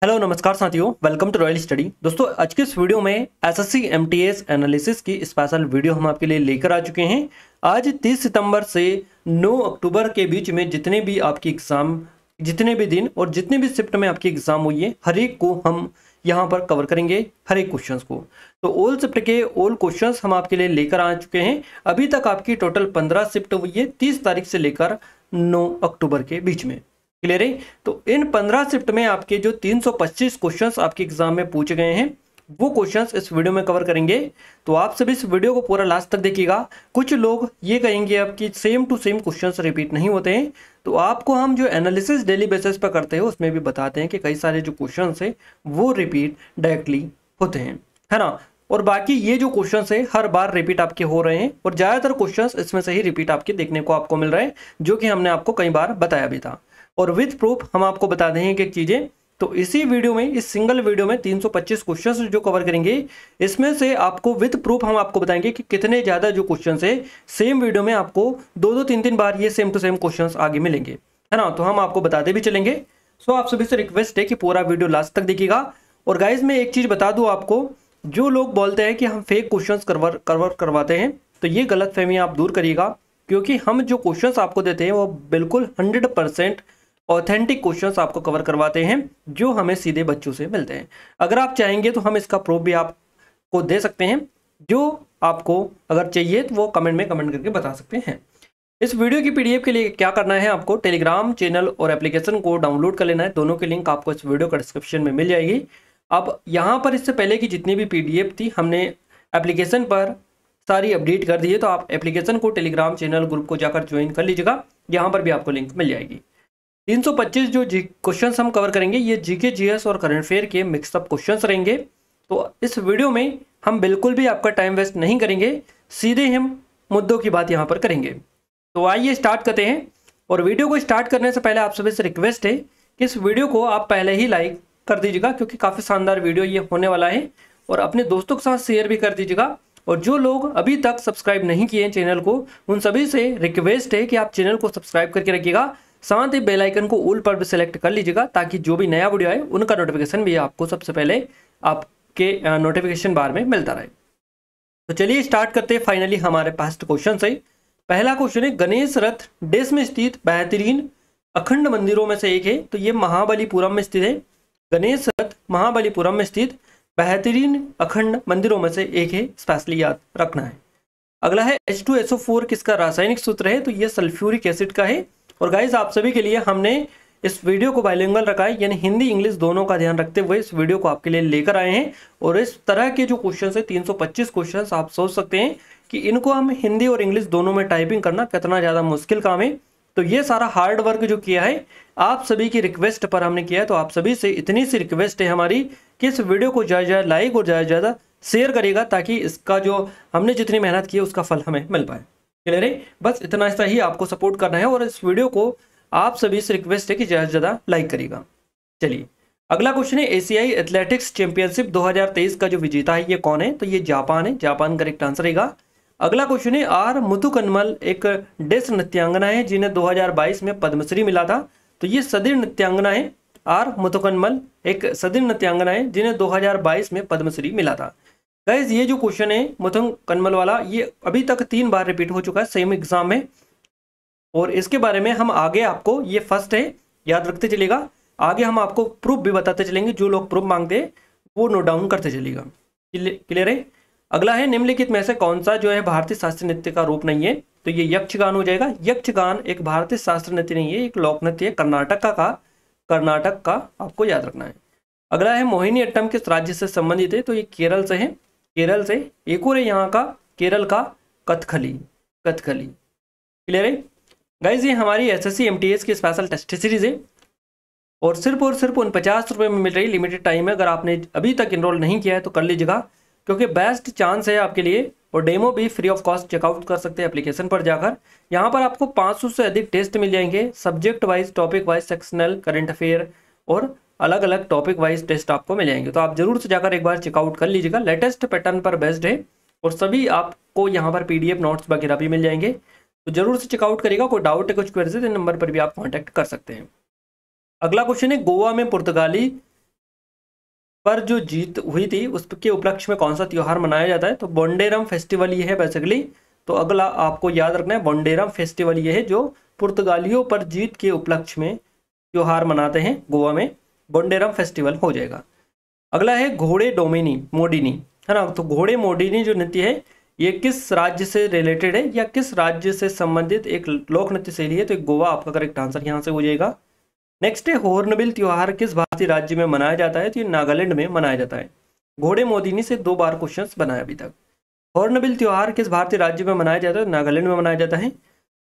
Hello नमस्कार साथियों, welcome to royal study. दोस्तों आज के इस वीडियो में एसएससी एमटीएस एनालिसिस की स्पेशल वीडियो हम आपके लिए लेकर आ चुके हैं। आज 30 सितंबर से 9 अक्टूबर के बीच में जितने भी आपकी एग्जाम, जितने भी दिन और जितने भी शिफ्ट में आपकी एग्जाम हुई है, हर एक को हम यहाँ पर कवर करेंगे, हर एक क्वेश्चन को। तो ऑल शिफ्ट के ऑल क्वेश्चन हम आपके लिए लेकर आ चुके हैं। अभी तक आपकी टोटल 15 शिफ्ट हुई है 30 तारीख से लेकर 9 अक्टूबर के बीच में। क्लियर है? तो इन 15 शिफ्ट में आपके जो 325 क्वेश्चंस आपके एग्जाम में पूछे गए हैं वो क्वेश्चंस इस वीडियो में कवर करेंगे। तो आप सभी इस वीडियो को पूरा लास्ट तक देखिएगा। कुछ लोग ये कहेंगे अब कि same to same questions repeat नहीं होते हैं, तो आपको हम जो एनालिसिस डेली बेसिस पर करते हैं उसमें भी बताते हैं कि कई सारे जो क्वेश्चन है वो रिपीट डायरेक्टली होते हैं, है ना। और बाकी ये जो क्वेश्चंस है हर बार रिपीट आपके हो रहे हैं और ज्यादातर क्वेश्चंस इसमें से ही रिपीट आपके देखने को आपको मिल रहे हैं, जो कि हमने आपको कई बार बताया भी था। और विद प्रूफ हम आपको बता दें कि चीजें, तो इसी वीडियो में, इस सिंगल वीडियो में 325 क्वेश्चंस जो कवर करेंगे, इसमें से आपको विद प्रूफ हम आपको बताएंगे कि कितने ज्यादा जो क्वेश्चंस है सेम वीडियो में आपको 2-3 बार ये सेम टू सेम क्वेश्चंस आगे मिलेंगे, है ना। तो हम आपको बताते भी चलेंगे। सो आप सभी से रिक्वेस्ट है कि पूरा वीडियो लास्ट तक देखिएगा। और गाइज मैं एक चीज बता दूं आपको, जो लोग बोलते हैं कि हम फेक क्वेश्चंस कवर करवाते हैं, तो ये गलतफहमी आप दूर करिएगा, क्योंकि हम जो क्वेश्चंस आपको देते हैं वो बिल्कुल 100% ऑथेंटिक क्वेश्चंस आपको कवर करवाते हैं, जो हमें सीधे बच्चों से मिलते हैं। अगर आप चाहेंगे तो हम इसका प्रूफ भी आपको दे सकते हैं, जो आपको अगर चाहिए तो वो कमेंट में कमेंट करके बता सकते हैं। इस वीडियो की पीडीएफ के लिए क्या करना है, आपको टेलीग्राम चैनल और एप्लीकेशन को डाउनलोड कर लेना है। दोनों की लिंक आपको इस वीडियो का डिस्क्रिप्शन में मिल जाएगी। अब यहाँ पर इससे पहले की जितनी भी पीडीएफ थी हमने एप्लीकेशन पर सारी अपडेट कर दी है, तो आप एप्लीकेशन को, टेलीग्राम चैनल ग्रुप को जाकर ज्वाइन कर लीजिएगा। यहाँ पर भी आपको लिंक मिल जाएगी। 325 जो क्वेश्चंस हम कवर करेंगे ये जीके, जीएस और करंट अफेयर के मिक्सअप क्वेश्चंस रहेंगे। तो इस वीडियो में हम बिल्कुल भी आपका टाइम वेस्ट नहीं करेंगे, सीधे हम मुद्दों की बात यहाँ पर करेंगे। तो आइए स्टार्ट करते हैं। और वीडियो को स्टार्ट करने से पहले आप सभी से रिक्वेस्ट है कि इस वीडियो को आप पहले ही लाइक कर दीजिएगा, क्योंकि काफ़ी शानदार वीडियो ये होने वाला है। और अपने दोस्तों के साथ शेयर भी कर दीजिएगा। और जो लोग अभी तक सब्सक्राइब नहीं किए हैं चैनल को, उन सभी से रिक्वेस्ट है कि आप चैनल को सब्सक्राइब करके रखिएगा। साथ ही बेल आइकन को ऑल पर भी सिलेक्ट कर लीजिएगा, ताकि जो भी नया वीडियो आए उनका नोटिफिकेशन भी आपको सबसे पहले आपके नोटिफिकेशन बार में मिलता रहे। तो चलिए स्टार्ट करते हैं। फाइनली हमारे पास क्वेश्चन है। पहला क्वेश्चन है, गणेश रथ देश में स्थित बेहतरीन अखंड मंदिरों में से एक है। तो ये महाबलीपुरम में स्थित है। गणेश रथ महाबलीपुरम में स्थित बेहतरीन अखंड मंदिरों में से एक है, स्पेशली याद रखना है। अगला है H2SO4 किसका रासायनिक सूत्र है। तो ये सल्फ्यूरिक एसिड का है। और गाइज आप सभी के लिए हमने इस वीडियो को बाइलिंगुअल रखा है, यानी हिंदी इंग्लिश दोनों का ध्यान रखते हुए इस वीडियो को आपके लिए लेकर आए हैं। और इस तरह के जो क्वेश्चन है 325 क्वेश्चन, आप सोच सकते हैं कि इनको हम हिंदी और इंग्लिश दोनों में टाइपिंग करना कितना ज़्यादा मुश्किल काम है। तो ये सारा हार्ड वर्क जो किया है आप सभी की रिक्वेस्ट पर हमने किया है। तो आप सभी से इतनी सी रिक्वेस्ट है हमारी कि इस वीडियो को ज़्यादा ज़्यादा लाइक और ज़्यादा ज़्यादा शेयर करेगा, ताकि इसका जो हमने जितनी मेहनत की है उसका फल हमें मिल पाए। क्लियर है? बस इतना सा ही आपको सपोर्ट करना है। और इस वीडियो को आप सभी से रिक्वेस्ट है कि ज़्यादा से ज़्यादा लाइक करिएगा। चलिए अगला क्वेश्चन है, एशियाई एथलेटिक्स चैंपियनशिप 2023 का जो विजेता है ये कौन है। तो ये जापान है। जापान करेक्ट आंसर रहेगा। अगला क्वेश्चन है, आर मुथुकन्मल एक डेस नृत्यांगना है जिन्हें 2022 में पद्मश्री मिला था। तो ये सदीर नृत्यांगना है। आर मुथुकन्मल एक सदीर नृत्यांगना है जिन्हें 2022 में पद्मश्री मिला था। गाइस ये जो क्वेश्चन है मुथुकन्मल वाला, ये अभी तक 3 बार रिपीट हो चुका है सेम एग्जाम में। और इसके बारे में हम आगे आपको, ये फर्स्ट है, याद रखते चलेगा। आगे हम आपको प्रूफ भी बताते चलेंगे, जो लोग प्रूफ मांगते हैं वो नोट डाउन करते चलेगा। क्लियर है? अगला है, निम्नलिखित में से कौन सा जो है भारतीय शास्त्रीय नृत्य का रूप नहीं है। तो ये यक्षगान हो जाएगा। यक्षगान एक भारतीय शास्त्रीय नृत्य नहीं है, एक लोक नृत्य है, कर्नाटक का आपको याद रखना है। अगला है, मोहिनी अट्टम किस राज्य से संबंधित है। तो ये केरल से है। केरल से। एक और है यहाँ का, केरल का कथकली। क्लियर है गाइज? ये हमारी एसएससी एमटीएस की स्पेशल टेस्ट सीरीज है और सिर्फ 49 रुपये में मिल रही, लिमिटेड टाइम है। अगर आपने अभी तक इनरोल नहीं किया है तो कर लीजिएगा, क्योंकि बेस्ट चांस है आपके लिए। और डेमो भी फ्री ऑफ कॉस्ट चेकआउट कर सकते हैं एप्लीकेशन पर जाकर। यहाँ पर आपको 500 से अधिक टेस्ट मिल जाएंगे, subject wise, topic wise, sectional, current affair और अलग अलग टॉपिक वाइज टेस्ट आपको मिल जाएंगे। तो आप जरूर से जाकर एक बार चेकआउट कर लीजिएगा। लेटेस्ट पैटर्न पर बेस्ड है और सभी आपको यहाँ पर पीडीएफ नोट्स वगैरह भी मिल जाएंगे। तो जरूर से चेकआउट करिएगा। कोई डाउट है, कुछ क्वेरीज है, नंबर पर भी आप कांटेक्ट कर सकते हैं। अगला क्वेश्चन है, गोवा में पुर्तगाली पर जो जीत हुई थी उसके उपलक्ष्य में कौन सा त्योहार मनाया जाता है? तो बोंडेरम फेस्टिवल ये है बेसिकली। तो अगला आपको याद रखना है, बोंडेरम फेस्टिवल ये है जो पुर्तगालियों पर जीत के उपलक्ष्य में त्योहार मनाते हैं गोवा में, बोंडेरम फेस्टिवल हो जाएगा। अगला है घोड़े डोमिनी मोडिनी, है ना। तो घोड़े मोडिनी जो नृत्य है ये किस राज्य से रिलेटेड है या किस राज्य से संबंधित एक लोक नृत्य शैली है? तो गोवा आपका करेक्ट आंसर यहाँ से हो जाएगा। नेक्स्ट है हॉर्नबिल त्योहार किस भारतीय राज्य में मनाया जाता है? तो ये नागालैंड में मनाया जाता है। घोड़े मोदिनी से 2 बार क्वेश्चन बनाया अभी तक। हॉर्नबिल त्योहार किस भारतीय राज्य में मनाया जाता है? नागालैंड में मनाया जाता है।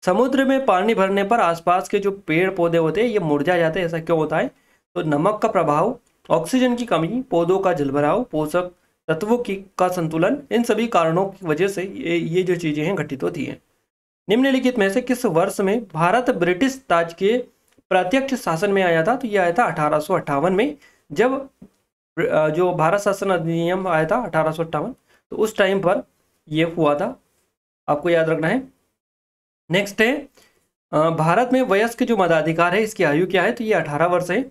समुद्र में पानी भरने पर आसपास के जो पेड़ पौधे होते हैं ये मुरझा जाते हैं, ऐसा क्यों होता है? तो नमक का प्रभाव, ऑक्सीजन की कमी, पौधों का जलभराव, पोषक तत्वों की का संतुलन, इन सभी कारणों की वजह से ये जो चीजें हैं घटित होती हैं। निम्नलिखित में से किस वर्ष में भारत ब्रिटिश ताज के प्रत्यक्ष शासन में आया था? तो ये आया था 1858 में, जब जो भारत शासन अधिनियम आया था 1858, तो उस टाइम पर ये हुआ था, आपको याद रखना है। नेक्स्ट है भारत में वयस्क जो मताधिकार है इसकी आयु क्या है? तो ये 18 वर्ष है।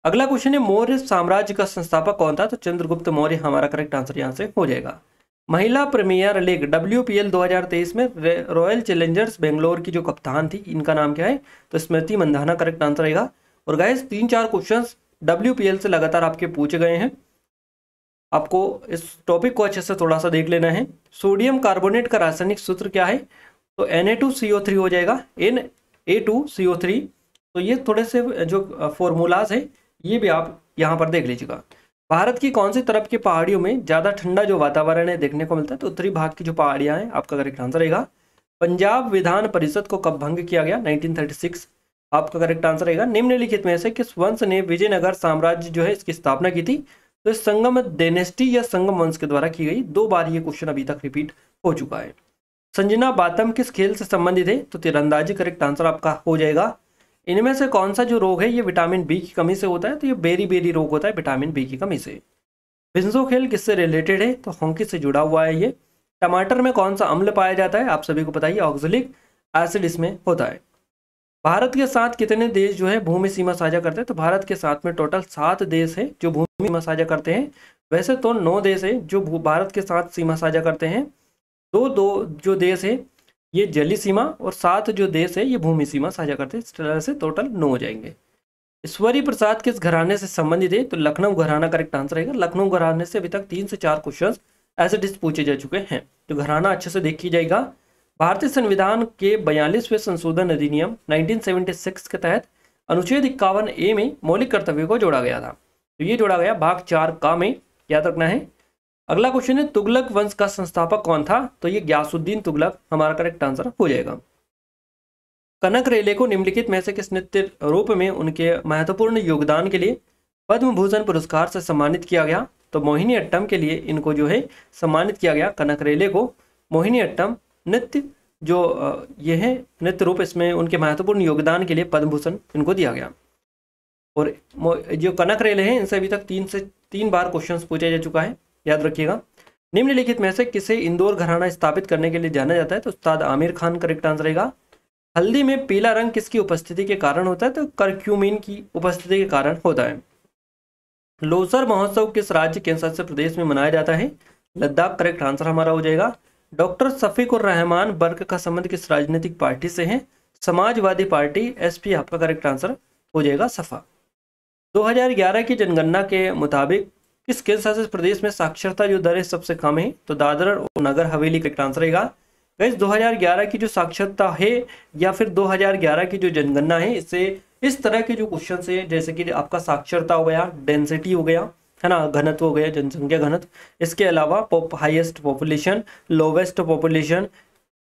अगला क्वेश्चन है मौर्य साम्राज्य का संस्थापक कौन था? तो चंद्रगुप्त मौर्य हमारा करेक्ट आंसर यहाँ से हो जाएगा। महिला प्रीमियर लीग WPL 2023 में रॉयल चैलेंजर्स बेंगलोर की जो कप्तान थी इनका नाम क्या है? तो स्मृति मंधाना करेक्ट आंसर रहेगा। और गाइस 3-4 क्वेश्चंस WPL से लगातार आपके पूछे गए हैं, आपको इस टॉपिक को अच्छे से थोड़ा सा देख लेना है। सोडियम कार्बोनेट का रासायनिक सूत्र क्या है? तो Na2CO3 हो जाएगा, Na2CO3। तो ये थोड़े से जो फॉर्मूलाज है ये भी आप यहाँ पर देख लीजिएगा। भारत की कौन सी तरफ की पहाड़ियों में ज़्यादा ठंडा जो वातावरण है देखने को मिलता है? तो उत्तरी भाग की जो पहाड़ियाँ हैं आपका करेक्ट आंसर रहेगा। पंजाब विधान परिषद को कब भंग किया गया? 1936 आपका करेक्ट आंसर रहेगा। निम्नलिखित में से किस वंश ने विजयनगर साम्राज्य जो है इसकी स्थापना की थी? तो इस संगम डायनेस्टी या संगम वंश के द्वारा की गई। 2 बार ये क्वेश्चन अभी तक रिपीट हो चुका है। संजना बातम किस खेल से संबंधित है? तो तीरंदाजी करेक्ट आंसर आपका हो जाएगा। इनमें से कौन सा जो रोग है ये विटामिन बी की कमी से होता है? तो ये बेरी रोग होता है विटामिन बी की कमी से। बिंजो खेल किससे रिलेटेड है? तो हॉकी से जुड़ा हुआ है ये। टमाटर में कौन सा अम्ल पाया जाता है? आप सभी को पता ही, ऑक्जेलिक एसिड इसमें होता है। भारत के साथ कितने देश जो है भूमि सीमा साझा करते हैं? तो भारत के साथ में टोटल 7 देश है जो भूमि सीमा साझा करते हैं। वैसे तो 9 देश है जो भारत के साथ सीमा साझा करते हैं। दो जो देश है ये जली सीमा और 7 जो देश है ये भूमि सीमा साझा करते हैं। इस तरह से टोटल 9 हो जाएंगे। ईश्वरी प्रसाद किस घराने से संबंधित है? तो लखनऊ घराना करेक्ट आंसर रहेगा। लखनऊ घराने से अभी तक 3 से 4 क्वेश्चन ऐसे डिस पूछे जा चुके हैं, तो घराना अच्छे से देखी जाएगा। भारतीय संविधान के 42वें संशोधन अधिनियम 1976 के तहत अनुच्छेद 51A में मौलिक कर्तव्यों को जोड़ा गया था। तो ये जोड़ा गया भाग 4 का में, याद रखना है। अगला क्वेश्चन है तुगलक वंश का संस्थापक कौन था? तो ये ग्यासुद्दीन तुगलक हमारा करेक्ट आंसर हो जाएगा। कनक रेले को निम्नलिखित में से किस नृत्य रूप में उनके महत्वपूर्ण योगदान के लिए पद्म भूषण पुरस्कार से सम्मानित किया गया? तो मोहिनी अट्टम के लिए इनको जो है सम्मानित किया गया। कनक रेले को मोहिनी अट्टम नृत्य जो ये है नृत्य रूप, इसमें उनके महत्वपूर्ण योगदान के लिए पद्म भूषण इनको दिया गया। और जो कनक रेले हैं इनसे अभी तक 3 बार क्वेश्चन पूछा जा चुका है, याद रखिएगा। निम्नलिखित में से किसे इंदौर घराना स्थापित करने के लिए जाना जाता है? तो उस्ताद आमिर खान करेक्ट आंसर रहेगा। हल्दी में पीला रंग किसकी उपस्थिति के कारण होता है? तो करक्यूमिन की उपस्थिति के कारण होता है। लोसर महोत्सव किस राज्य केंद्र शासित प्रदेश में मनाया जाता है? लद्दाख करेक्ट आंसर हमारा हो जाएगा। डॉक्टर शफीकुर रहमान वर्ग का संबंध किस राजनीतिक पार्टी से है? समाजवादी पार्टी, SP आपका करेक्ट आंसर हो जाएगा सफा। 2011 की जनगणना के मुताबिक किस केंद्र शासित प्रदेश में साक्षरता जो दर है सबसे कम है? तो दादरा और नगर हवेली करेक्ट आंसर रहेगा। गाइस 2011 की जो साक्षरता है या फिर 2011 की जो जनगणना है, इससे इस तरह के जो क्वेश्चन है जैसे कि आपका साक्षरता हो गया, डेंसिटी हो गया, है ना, घनत्व हो गया, जनसंख्या घनत्व, इसके अलावा हाईएस्ट पॉपुलेशन, लोवेस्ट पॉपुलेशन,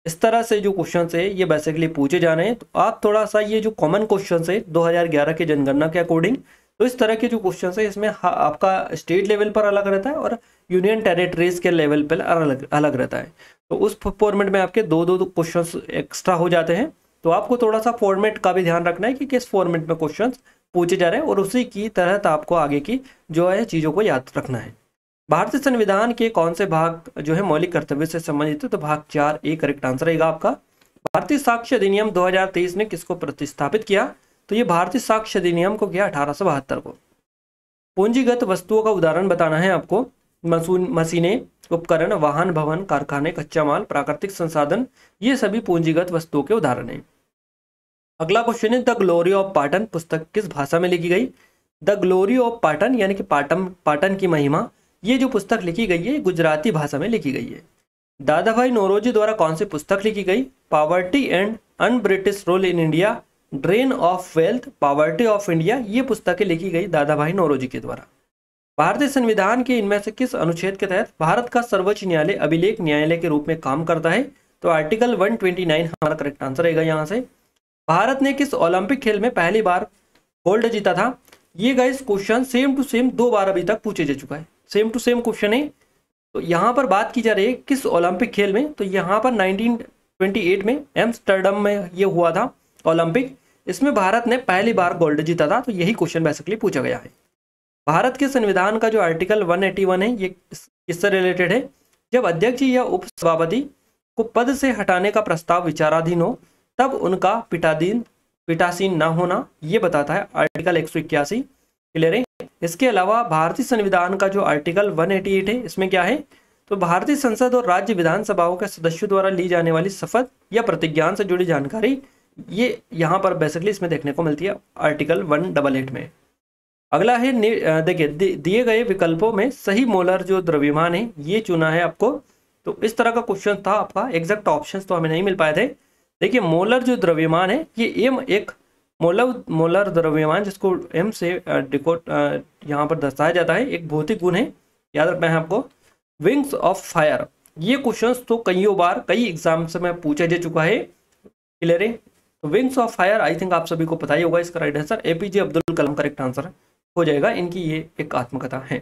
इस तरह से जो क्वेश्चन है ये बेसिकली पूछे जा रहे हैं। तो आप थोड़ा सा ये जो कॉमन क्वेश्चन है 2011 के जनगणना के अकॉर्डिंग, तो इस तरह के जो क्वेश्चन है इसमें आपका स्टेट लेवल पर अलग रहता है और यूनियन टेरिटरीज के लेवल पर अलग रहता है। तो उस फॉर्मेट में आपके 2 क्वेश्चन एक्स्ट्रा हो जाते हैं। तो आपको थोड़ा सा फॉर्मेट का भी ध्यान रखना है कि किस फॉर्मेट में क्वेश्चन पूछे जा रहे हैं और उसी की तरह आपको आगे की जो है चीज़ों को याद रखना है। भारतीय संविधान के कौन से भाग जो है मौलिक कर्तव्य से संबंधित है? तो भाग 4A करेक्ट आंसर रहेगा आपका। भारतीय साक्ष्य अधिनियम 2023 ने किसको प्रतिस्थापित किया? तो ये भारतीय साक्ष्य अधिनियम को किया 1872 को। पूंजीगत वस्तुओं का उदाहरण बताना है आपको। मशीनें, उपकरण, वाहन, भवन, कारखाने, कच्चा माल, प्राकृतिक संसाधन, ये सभी पूंजीगत वस्तुओं के उदाहरण हैं। अगला क्वेश्चन है, द ग्लोरी ऑफ पाटन पुस्तक किस भाषा में लिखी गई? द ग्लोरी ऑफ पाटन यानी कि पाटन की महिमा, ये जो पुस्तक लिखी गई है गुजराती भाषा में लिखी गई है। दादाभाई नौरोजी द्वारा कौन सी पुस्तक लिखी गई? Poverty and un British rule in India, drain of wealth, poverty of India, ये पुस्तकें लिखी गई दादाभाई नौरोजी के द्वारा। भारतीय संविधान के इनमें से किस अनुच्छेद के तहत भारत का सर्वोच्च न्यायालय अभिलेख न्यायालय के रूप में काम करता है? तो आर्टिकल 129 हमारा करेक्ट आंसर रहेगा यहाँ से। भारत ने किस ओलंपिक खेल में पहली बार गोल्ड जीता था? ये guys question same to same 2 बार अभी तक पूछे जा चुका है, सेम टू सेम क्वेश्चन है। तो यहाँ पर बात की जा रही है किस ओलंपिक खेल में, तो यहाँ पर 1928 में एम्स्टर्डम में ये हुआ था ओलंपिक, इसमें भारत ने पहली बार गोल्ड जीता था। तो यही क्वेश्चन बेसिकली पूछा गया है। भारत के संविधान का जो आर्टिकल 181 है ये किससे रिलेटेड है? जब अध्यक्ष या उपसभापति को पद से हटाने का प्रस्ताव विचाराधीन हो तब उनका पीठासीन न होना, ये बताता है आर्टिकल 181। क्लियर है? इसके अलावा भारतीय संविधान का जो आर्टिकल 188 है इसमें क्या है? तो भारतीय संसद और राज्य विधानसभाओं के सदस्यों द्वारा ली जाने वाली शपथ या प्रतिज्ञान से जुड़ी जानकारी, ये यहाँ पर बेसिकली इसमें देखने को मिलती है आर्टिकल 188 में। अगला है, देखिए दिए गए विकल्पों में सही मोलर जो द्रव्यमान है ये चुना है आपको। तो इस तरह का क्वेश्चन था आपका, एग्जैक्ट ऑप्शंस तो हमें नहीं मिल पाए थे। देखिए मोलर जो द्रव्यमान है ये एम एक मोलर द्रव्यमान जिसको एम से यहाँ पर दर्शाया जाता है, एक भौतिक गुण है, याद रखना है आपको। विंग्स ऑफ फायर, ये क्वेश्चंस तो कईयों बार कई एग्जाम्स में पूछा जा चुका है। क्लियर है? तो wings of fire I think आप सभी को पता ही होगा, इसका right answer APJ Abdul Kalam correct answer हो जाएगा। इनकी ये एक आत्मकथा है।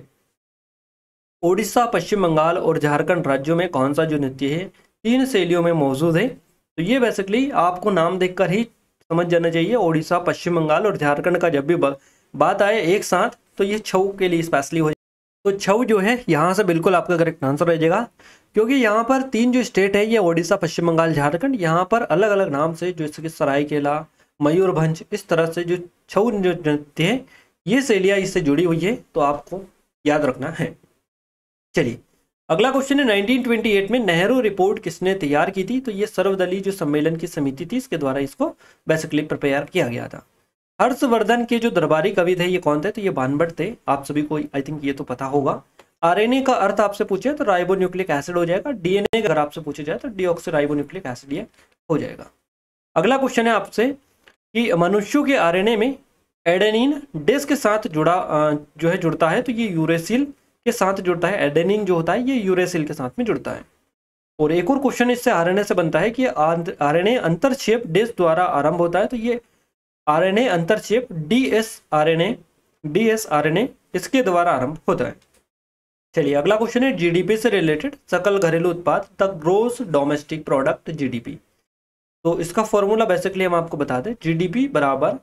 ओडिशा, पश्चिम बंगाल और झारखंड राज्यों में कौन सा जो नृत्य है 3 शैलियों में मौजूद है? तो ये बेसिकली आपको नाम देखकर ही समझ जाना चाहिए। ओडिशा, पश्चिम बंगाल और झारखंड का जब भी बात आए एक साथ तो ये छऊ के लिए स्पेशली हो जाए। तो छऊ जो है यहाँ से बिल्कुल आपका करेक्ट आंसर रह जाएगा, क्योंकि यहाँ पर 3 जो स्टेट है ये ओडिशा, पश्चिम बंगाल, झारखंड, यहाँ पर अलग अलग नाम से जैसे कि सरायकेला, मयूरभंज, इस तरह से जो छऊ जो नृत्य है ये शैलियाँ इससे जुड़ी हुई है, तो आपको याद रखना है। चलिए अगला क्वेश्चन है, 1928 में नेहरू रिपोर्ट किसने तैयार की थी? तो ये सर्वदलीय जो सम्मेलन की समिति थी इसके द्वारा इसको बेसिकली प्रिपेयर किया गया था। हर्षवर्धन के जो दरबारी कवि थे ये कौन थे? तो ये बानभट्ट थे। आप सभी को आई थिंक ये तो पता होगा। आरएनए का अर्थ आपसे पूछे तो राइबोन्यूक्लिक एसिड हो जाएगा। डीएनए अगर आपसे पूछे जाए तो डीऑक्सीराइबोन्यूक्लिक एसिड ये हो जाएगा। अगला क्वेश्चन है आपसे कि मनुष्यों के आरएनए में एडेनिन डेस के साथ जुड़ता है, तो ये यूरेसिल के साथ जुड़ता है। एडेनिन जो होता है ये यूरेसिल के साथ में जुड़ता है। और एक और क्वेश्चन इससे आरएनए से बनता है कि आरएनए अंतरक्षेप डेस द्वारा आरंभ होता है, तो ये आरएनए अंतरक्षेप डीएस आरएनए इसके द्वारा आरंभ होता है। चलिए अगला क्वेश्चन है, जीडीपी से रिलेटेड, सकल घरेलू उत्पाद, the gross domestic product, GDP. तो इसका फॉर्मूला बेसिकली हम आपको बता दें, जीडीपी बराबर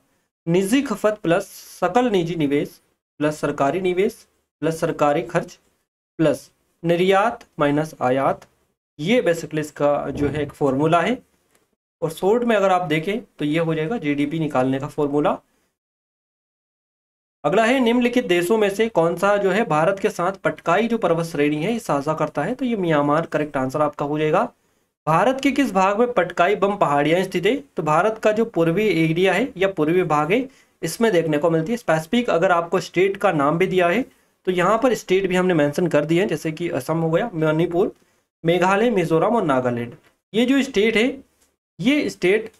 निजी खपत प्लस सकल निजी निवेश प्लस सरकारी निवेश प्लस सरकारी खर्च प्लस निर्यात माइनस आयात, ये बेसिकली इसका जो है एक फॉर्मूला है। और शॉर्ट में अगर आप देखें तो ये हो जाएगा जीडीपी निकालने का फॉर्मूला। अगला है, निम्नलिखित देशों में से कौन सा जो है भारत के साथ पटकाई जो पर्वत श्रेणी है ये साझा करता है? तो ये म्यांमार करेक्ट आंसर आपका हो जाएगा। भारत के किस भाग में पटकाई बम पहाड़ियां स्थित है? तो भारत का जो पूर्वी एरिया है या पूर्वी भाग है इसमें देखने को मिलती है। स्पेसिफिक अगर आपको स्टेट का नाम भी दिया है तो यहाँ पर स्टेट भी हमने मेंशन कर दिए हैं, जैसे कि असम हो गया, मणिपुर, मेघालय, मिजोरम और नागालैंड। ये जो स्टेट है ये स्टेट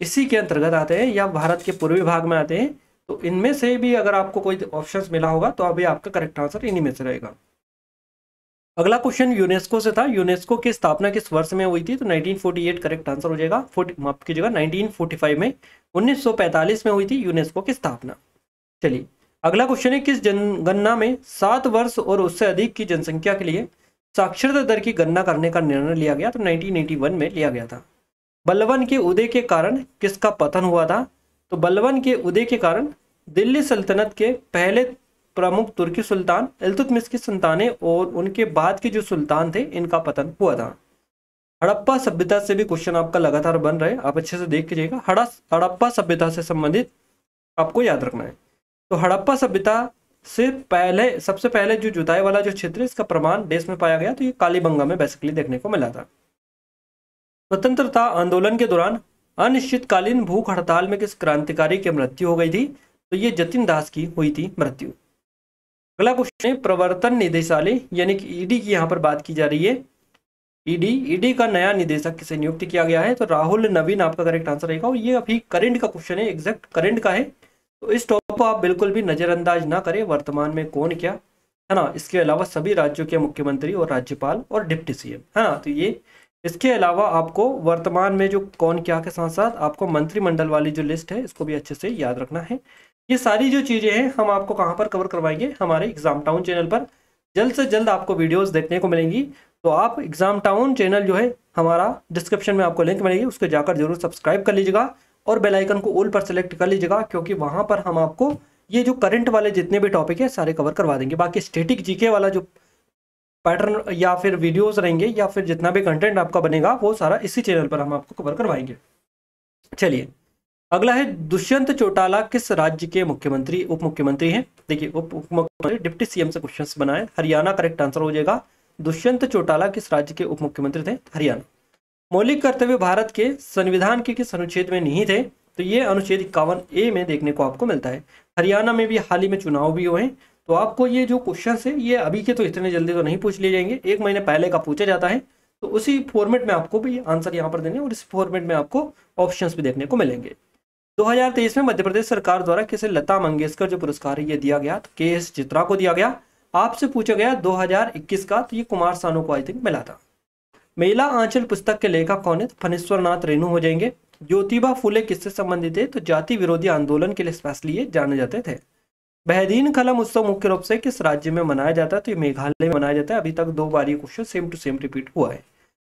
इसी के अंतर्गत आते हैं या भारत के पूर्वी भाग में आते हैं। तो इनमें से भी अगर आपको कोई ऑप्शंस मिला होगा तो अभी आपका करेक्ट आंसर इन्हीं में से रहेगा। अगला क्वेश्चन यूनेस्को से था। यूनेस्को की स्थापना किस वर्ष में हुई थी? तो 1948 करेक्ट आंसर हो जाएगा। माफ कीजिएगा 1945 में, 1945 में हुई थी यूनेस्को की स्थापना। चलिए अगला क्वेश्चन है, किस जनगणना में 7 वर्ष और उससे अधिक की जनसंख्या के लिए साक्षरता दर की गणना करने का निर्णय लिया गया? तो 1981 में लिया गया था। बलबन के उदय के कारण किसका पतन हुआ था? तो बलबन के उदय के कारण दिल्ली सल्तनत के पहले प्रमुख तुर्की सुल्तान इल्तुतमिश की संतानें और उनके बाद के जो सुल्तान थे इनका पतन हुआ था। हड़प्पा सभ्यता से भी क्वेश्चन आपका लगातार बन रहे, आप अच्छे से देख लीजिएगा। हड़प्पा सभ्यता से संबंधित आपको याद रखना है। तो हड़प्पा सभ्यता से पहले सबसे पहले जो जुताई वाला जो क्षेत्र है इसका प्रमाण देश में पाया गया, तो ये कालीबंगा में बेसिकली देखने को मिला था। स्वतंत्रता आंदोलन के दौरान अनिश्चितकालीन भूख हड़ताल में किस क्रांतिकारी की मृत्यु हो गई थी? तो ये जतिन दास की हुई थी मृत्यु। अगला क्वेश्चन है प्रवर्तन निदेशालय यानी कि ईडी की यहाँ पर बात की जा रही है। ईडी का नया निदेशक किसे नियुक्त किया गया है? तो राहुल नवीन आपका करेक्ट आंसर रहेगा। और ये अभी करंट का क्वेश्चन है, एग्जैक्ट करंट का है, तो इस टॉपिक को आप बिल्कुल भी नजरअंदाज ना करें। वर्तमान में कौन क्या है ना, इसके अलावा सभी राज्यों के मुख्यमंत्री और राज्यपाल और डिप्टी सीएम है ना, तो ये इसके अलावा आपको वर्तमान में जो कौन क्या के साथ साथ आपको मंत्रिमंडल वाली जो लिस्ट है इसको भी अच्छे से याद रखना है। ये सारी जो चीजें हैं हम आपको कहाँ पर कवर करवाएंगे? हमारे एग्जाम टाउन चैनल पर जल्द से जल्द आपको वीडियोस देखने को मिलेंगी। तो आप एग्जाम टाउन चैनल जो है हमारा डिस्क्रिप्शन में आपको लिंक मिलेगी, उसको जाकर जरूर सब्सक्राइब कर लीजिएगा और बेल आइकन को ऑल पर सेलेक्ट कर लीजिएगा, क्योंकि वहां पर हम आपको ये जो करंट वाले जितने भी टॉपिक है सारे कवर करवा देंगे। बाकी स्टैटिक जीके वाला जो पैटर्न या फिर वीडियोस रहेंगे या फिर जितना भी कंटेंट आपका बनेगा वो सारा इसी चैनल पर हम आपको कवर करवाएंगे। चलिए अगला है दुष्यंत चौटाला किस राज्य के मुख्यमंत्री उप मुख्यमंत्री हैं? देखिए उप मुख्यमंत्री डिप्टी सीएम से क्वेश्चन बनाए, हरियाणा करेक्ट आंसर हो जाएगा। दुष्यंत चौटाला किस राज्य के उप मुख्यमंत्री थे? हरियाणा। मौलिक कर्तव्य भारत के संविधान के किस अनुच्छेद में निहित है? तो ये अनुच्छेद 51A में देखने को आपको मिलता है। हरियाणा में भी हाल ही में चुनाव भी हुए हैं, तो आपको ये जो क्वेश्चन है ये अभी के तो इतने जल्दी तो नहीं पूछ लिए जाएंगे, 1 महीने पहले का पूछा जाता है, तो उसी फॉर्मेट में आपको भी आंसर यहाँ पर देने और इस फॉर्मेट में आपको ऑप्शंस भी देखने को मिलेंगे। 2023 में मध्य प्रदेश सरकार द्वारा किसे लता मंगेशकर जो पुरस्कार है ये दिया गया? तो KS चित्रा को दिया गया। आपसे पूछा गया 2021 का, तो ये कुमार सानू को आई थिंक मिला था। मेला आंचल पुस्तक के लेखक कौन है? तो फणीश्वर नाथ रेणु हो जाएंगे। ज्योतिबा फुले किससे संबंधित है? तो जाति विरोधी आंदोलन के लिए स्पेशली ये जाने जाते थे। बहदीन कलम उत्सव मुख्य रूप से किस राज्य में मनाया जाता है? तो ये मेघालय में मनाया जाता है। अभी तक 2 बार ये question same to same repeat हुआ है।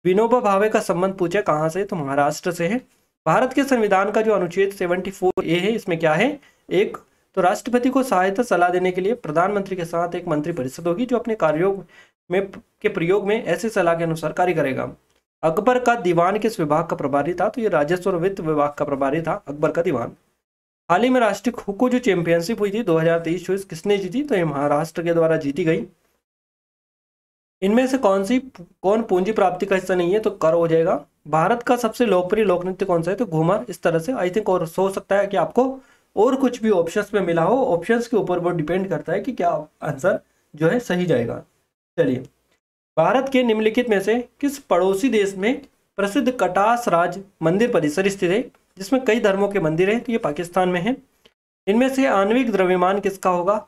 विनोबा भावे का संबंध पूछे कहाँ से? तो महाराष्ट्र से है। भारत के संविधान का जो अनुच्छेद 74A है इसमें क्या है? एक तो राष्ट्रपति को सहायता सलाह देने के लिए प्रधानमंत्री के साथ एक मंत्रिपरिषद होगी जो अपने कार्यों में के प्रयोग में ऐसी सलाह के अनुसार कार्य करेगा। अकबर का दीवान किस विभाग का प्रभारी था? तो ये राजस्व और वित्त विभाग का प्रभारी था अकबर का दीवान। हाल ही में राष्ट्रीय खो खो जो चैंपियनशिप हुई थी 2023-24 किसने जीती? तो ये महाराष्ट्र के द्वारा जीती गई। इनमें से कौन पूंजी प्राप्ति का हिस्सा नहीं है? तो कर हो जाएगा। भारत का सबसे लोकप्रिय लोक नृत्य कौन सा है? तो घूमर। इस तरह से आई थिंक और हो सकता है कि आपको और कुछ भी ऑप्शंस में मिला हो, ऑप्शंस के ऊपर वो डिपेंड करता है कि क्या आंसर जो है सही जाएगा। चलिए भारत के निम्नलिखित में से किस पड़ोसी देश में प्रसिद्ध कटास राज मंदिर परिसर स्थित है जिसमें कई धर्मों के मंदिर हैं? तो ये पाकिस्तान में है। इनमें से आणविक द्रव्यमान किसका होगा?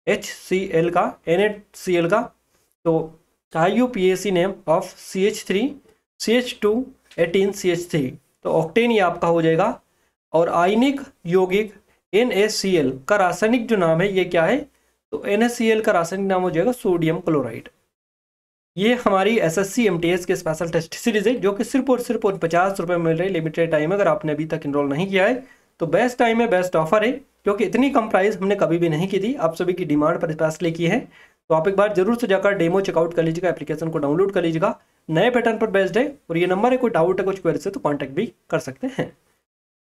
HCl का, NaCl का। तो IUPAC name of CH3 CH2 18CH3, तो ऑक्टेन ये आपका हो जाएगा। और आयनिक यौगिक NaCl का रासायनिक जो नाम है ये क्या है? तो NaCl का रासायनिक नाम हो जाएगा सोडियम क्लोराइड। ये हमारी SSC MTS के स्पेशल टेस्ट सीरीज है जो कि सिर्फ और सिर्फ 50 रुपये में मिल रही है, लिमिटेड टाइम। अगर आपने अभी तक इनरोल नहीं किया है तो बेस्ट टाइम है, बेस्ट ऑफर है, क्योंकि इतनी कम प्राइस हमने कभी भी नहीं की थी, आप सभी की डिमांड पर स्पेशली की है। तो आप एक बार जरूर से जाकर डेमो चेकआउट कर लीजिएगा, एप्लीकेशन को डाउनलोड कर लीजिएगा। नए पैटर्न पर बेस्ड है और ये नंबर है, कोई डाउट है कुछ क्वेरी से तो कॉन्टैक्ट भी कर सकते हैं।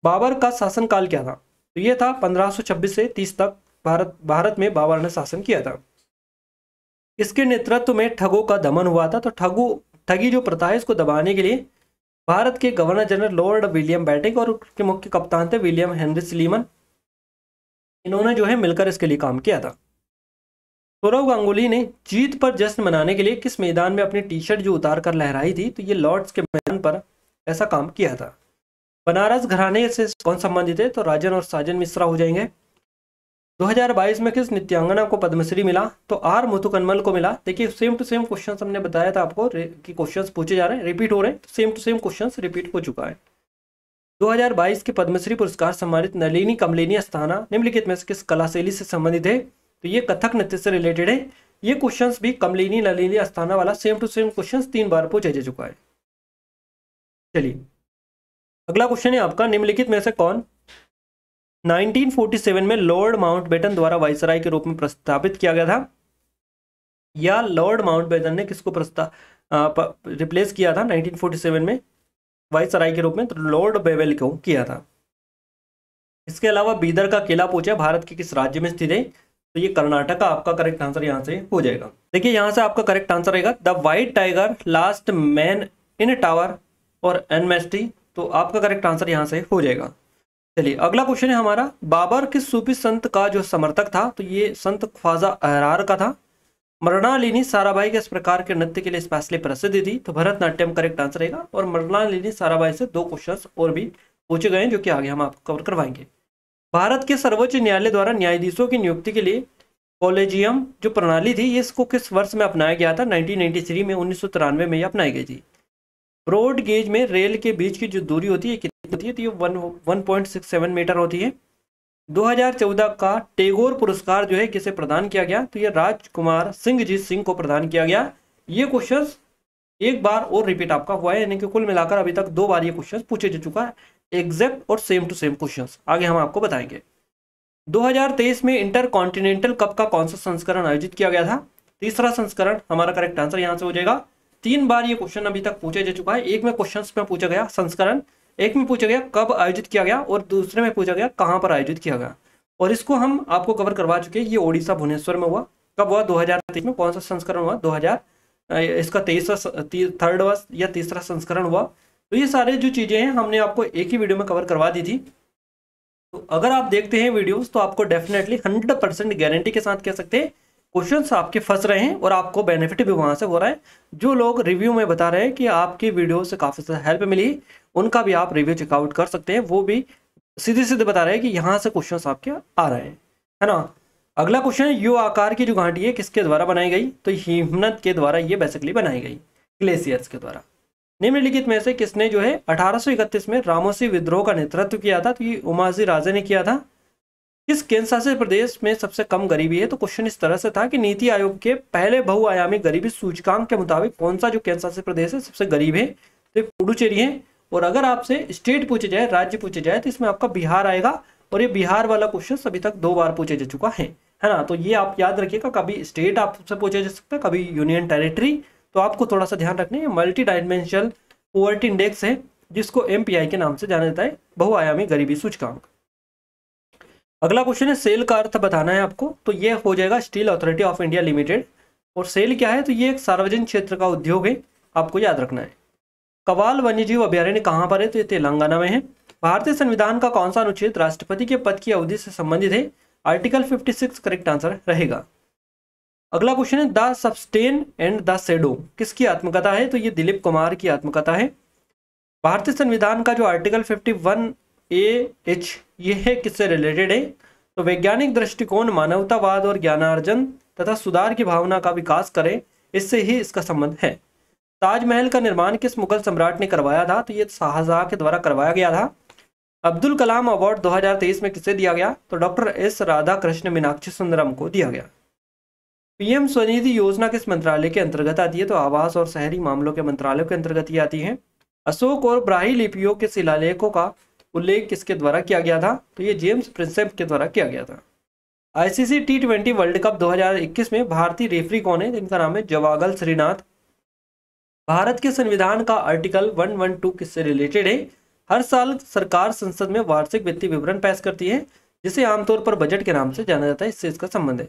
बाबर का शासनकाल क्या था? तो ये था 1526 से 30 तक भारत में बाबर ने शासन किया था। इसके नेतृत्व में ठगों का दमन हुआ था। तो ठगी जो प्रथा है इसको दबाने के लिए भारत के governor general Lord William Bentinck और उसके मुख्य कप्तान थे विलियम हेनरी सलीमन, इन्होंने जो है मिलकर इसके लिए काम किया था। सौरव गांगुली ने जीत पर जश्न मनाने के लिए किस मैदान में अपनी टी शर्ट जो उतार कर लहराई थी? तो ये लॉर्ड्स के मैदान पर ऐसा काम किया था। बनारस घराने से कौन संबंधित है? तो राजन और साजन मिश्रा हो जाएंगे। 2022 में किस नृत्यांगना को पद्मश्री मिला? तो आर मुथुकन्मल को मिला। देखिए सेम टू सेम क्वेश्चन हमने बताया था आपको कि क्वेश्चंस पूछे जा रहे हैं, रिपीट हो रहे हैं, तो same to same questions repeat हो चुका है। 2022 के पद्मश्री पुरस्कार सम्मानित नलिनी कमलिनी अस्थाना निम्नलिखित में से किस कला शैली से संबंधित है? तो ये कथक नृत्य से रिलेटेड है। ये क्वेश्चंस भी कमलिनी नलिनी अस्थाना वाला सेम टू सेम क्वेश्चंस 3 बार पूछा जा चुका है। चलिए अगला क्वेश्चन है आपका, निम्नलिखित में से कौन 1947 में लॉर्ड माउंटबेटन द्वारा वाइसराय के रूप में प्रस्तावित किया गया था? या लॉर्ड माउंटबेटन ने किसको रिप्लेस किया था 1947 में वाइसराय के रूप में? तो लॉर्ड बेवेल को किया था। इसके अलावा बीदर का किला पूछा भारत के किस राज्य में स्थित है? तो ये कर्नाटक का आपका करेक्ट आंसर यहाँ से हो जाएगा। देखिए यहाँ से आपका करेक्ट आंसर रहेगा the white tiger last man in tower और एनमेस्टी। तो आपका करेक्ट आंसर यहाँ से हो जाएगा। चलिए अगला क्वेश्चन है हमारा, बाबर किस सूफी संत का जो समर्थक था? तो ये संत ख्वाजा अहरार का था। मृणालिनी साराभाई किस प्रकार के नृत्य के लिए स्पेशली प्रसिद्ध थी? तो भरतनाट्यम करेक्ट आंसर रहेगा। और मृणालिनी साराभाई से 2 क्वेश्चन और भी पूछे गए हैं जो कि आगे हम आपको कवर करवाएंगे। भारत के सर्वोच्च न्यायालय द्वारा न्यायाधीशों की नियुक्ति के लिए कॉलेजियम जो प्रणाली थी ये इसको किस वर्ष में अपनाया गया था? 1993 में, 1993 में ये अपनाई गई थी। ब्रॉड गेज में रेल के बीच की जो दूरी होती है कितनी होती है? तो ये 1.67 मीटर होती है। 2014 का टैगोर पुरस्कार जो है किसे प्रदान किया गया? तो ये राजकुमार सिंह जी सिंह को प्रदान किया गया। ये क्वेश्चन एक बार और रिपीट आपका हुआ है, यानी कि कुल मिलाकर अभी तक 2 बार ये क्वेश्चन पूछे जा चुका है, एग्जैक्ट और सेम टू सेम क्वेश्चंस आगे हम आपको बताएंगे। 2023 में इंटर कॉन्टिनेंटल कप का कौन सा संस्करण आयोजित किया गया था? तीसरा संस्करण हमारा करेक्ट आंसर यहाँ से हो जाएगा। 3 बार ये क्वेश्चन अभी तक पूछा जा चुका है। एक में क्वेश्चंस में पूछा गया संस्करण, एक में पूछा गया कब आयोजित किया गया और दूसरे में पूछा गया कहां पर आयोजित किया गया। और इसको हम आपको कवर करवा चुके हैं। ये ओडिशा भुवनेश्वर में हुआ। कब हुआ? 2023 में। कौन सा संस्करण हुआ? 2000 इसका 3rd या तीसरा संस्करण हुआ। तो ये सारे जो चीजें हैं हमने आपको एक ही वीडियो में कवर करवा दी थी। तो अगर आप देखते हैं वीडियोस तो आपको डेफिनेटली 100% गारंटी के साथ कह सकते हैं क्वेश्चंस आपके फंस रहे हैं और आपको बेनिफिट भी वहां से हो रहा है। जो लोग रिव्यू में बता रहे हैं कि आपकी वीडियो से काफी ज़्यादा हेल्प मिली, उनका भी आप रिव्यू चेकआउट कर सकते हैं। वो भी सीधे सीधे बता रहे हैं कि यहाँ से क्वेश्चंस आपके आ रहे हैं, है ना। अगला क्वेश्चन है, यू आकार की जो घाटी है किसके द्वारा बनाई गई? तो हिमनद के द्वारा ये बेसिकली बनाई गई, ग्लेशियर्स के द्वारा। निम्नलिखित में से किसने जो है 1831 में रामोसी विद्रोह का नेतृत्व किया था? तो ये उमाजी राजे ने किया था। किस केंद्र शासित प्रदेश में सबसे कम गरीबी है? तो क्वेश्चन इस तरह से था कि नीति आयोग के पहले बहुआयामी गरीबी सूचकांक के मुताबिक कौन सा जो केंद्र शासित प्रदेश है सबसे गरीब है? तो पुडुचेरी है। और अगर आपसे स्टेट पूछे जाए, राज्य पूछे जाए, तो इसमें आपका बिहार आएगा। और ये बिहार वाला क्वेश्चन अभी तक 2 बार पूछे जा चुका है ना। तो ये आप याद रखिएगा, कभी स्टेट आपसे पूछा जा सकता है, कभी यूनियन टेरिटरी। तो आपको थोड़ा सा ध्यान रखना है, मल्टी डायमेंशनल पॉवर्टी इंडेक्स है जिसको MPI के नाम से जाना जाता है, बहुआयामी गरीबी सूचकांक। अगला क्वेश्चन है, सेल का अर्थ बताना है आपको। तो ये हो जाएगा steel authority of India limited. और सेल क्या है? तो ये एक सार्वजनिक क्षेत्र का उद्योग है, आपको याद रखना है। कवाल वन्यजीव अभयारण्य कहाँ पर है? तो ये तेलंगाना में है। भारतीय संविधान का कौन सा अनुच्छेद राष्ट्रपति के पद की अवधि से संबंधित है? आर्टिकल 56 करेक्ट आंसर रहेगा। अगला क्वेश्चन है, द सब्सटेन एंड द शेडो किसकी आत्मकथा है? तो ये दिलीप कुमार की आत्मकथा है। भारतीय संविधान का जो आर्टिकल 51AH ये है किससे रिलेटेड है? तो वैज्ञानिक दृष्टिकोण, मानवतावाद और ज्ञानार्जन तथा सुधार की भावना का विकास करे, इससे ही इसका संबंध है। ताजमहल का निर्माण किस मुगल सम्राट ने करवाया था? तो ये शाहजहां के द्वारा करवाया गया था। अब्दुल कलाम अवार्ड 2023 में किसे दिया गया? तो डॉक्टर S राधाकृष्ण मीनाक्षी सुंदरम को दिया गया। PM स्वनिधि योजना किस मंत्रालय के अंतर्गत आती है? तो आवास और शहरी मामलों के मंत्रालय के अंतर्गत ही आती है। अशोक और ब्राही लिपियों के शिलालेखों का उल्लेख किसके द्वारा किया गया था? तो ये जेम्स प्रिंसेप के द्वारा किया गया था। ICC T20 वर्ल्ड कप 2021 में भारतीय रेफरी कौन है? इनका नाम है जवागल श्रीनाथ। भारत के संविधान का आर्टिकल 112 किससे रिलेटेड है? हर साल सरकार संसद में वार्षिक वित्तीय विवरण पेश करती है, जिसे आमतौर पर बजट के नाम से जाना जाता है, इससे इसका संबंध है।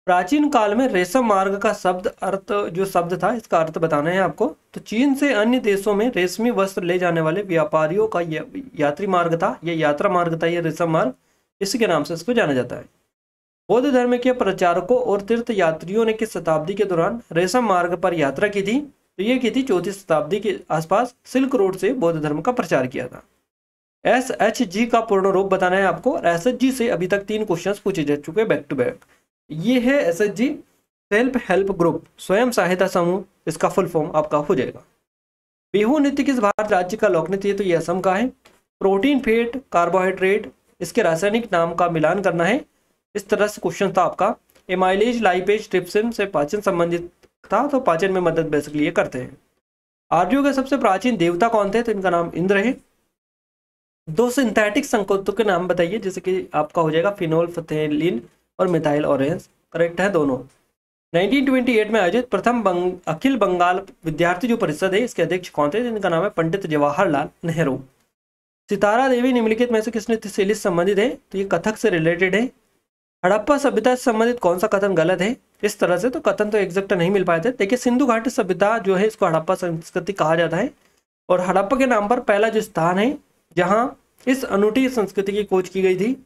प्राचीन काल में रेशम मार्ग का शब्द था, इसका अर्थ बताना है आपको। तो चीन से अन्य देशों में रेशमी वस्त्र ले जाने वाले व्यापारियों का यात्री मार्ग था, यह यात्रा मार्ग था, यह रेशम मार्ग, इसी के नाम से इसको जाना जाता है। बौद्ध धर्म के प्रचारकों और तीर्थ यात्रियों ने किस शताब्दी के दौरान रेशम मार्ग पर यात्रा की थी? तो ये की थी 4वीं शताब्दी के आसपास, सिल्क रोड से बौद्ध धर्म का प्रचार किया था। SHG का पूर्ण रूप बताना है आपको। और SHG से अभी तक 3 क्वेश्चंस पूछे जा चुके हैं बैक टू बैक। ये है SHG, सेल्फ हेल्प ग्रुप, स्वयं सहायता समूह, इसका फुल फॉर्म आपका हो जाएगा। बिहू नृत्य किस भारत राज्य का लोक नृत्य है? तो ये असम का है। प्रोटीन, फैट, कार्बोहाइड्रेट, इसके रासायनिक नाम का मिलान करना है। इस तरह से क्वेश्चन था आपका। एमाइलेज, लाइपेज, ट्रिप्सिन से पाचन संबंधित था, तो पाचन में मदद बेसिकली ये करते हैं। आर्यों के सबसे प्राचीन देवता कौन थे? तो इनका नाम इंद्र है। 2 सिंथेटिक संकेतों के नाम बताइए, जैसे कि आपका हो जाएगा फिनोल फथेलिन और मिथाइल ऑरेंज, करेक्ट है दोनों। 1928 में आयोजित प्रथम अखिल बंगाल विद्यार्थी जो परिषद है, इसके अध्यक्ष कौन थे? इनका नाम है पंडित जवाहरलाल नेहरू। सितारा देवी निम्नलिखित में से किस नृत्य शैली से संबंधित है? तो ये कथक से रिलेटेड है। हड़प्पा सभ्यता से संबंधित कौन सा कथन गलत है? इस तरह से तो कथन तो एग्जैक्ट नहीं मिल पाए थे। देखिए, सिंधु घाटी सभ्यता जो है इसको हड़प्पा संस्कृति कहा जाता है, और हड़प्पा के नाम पर पहला जो स्थान है जहां इस अनूठी संस्कृति की खोज की गई थी,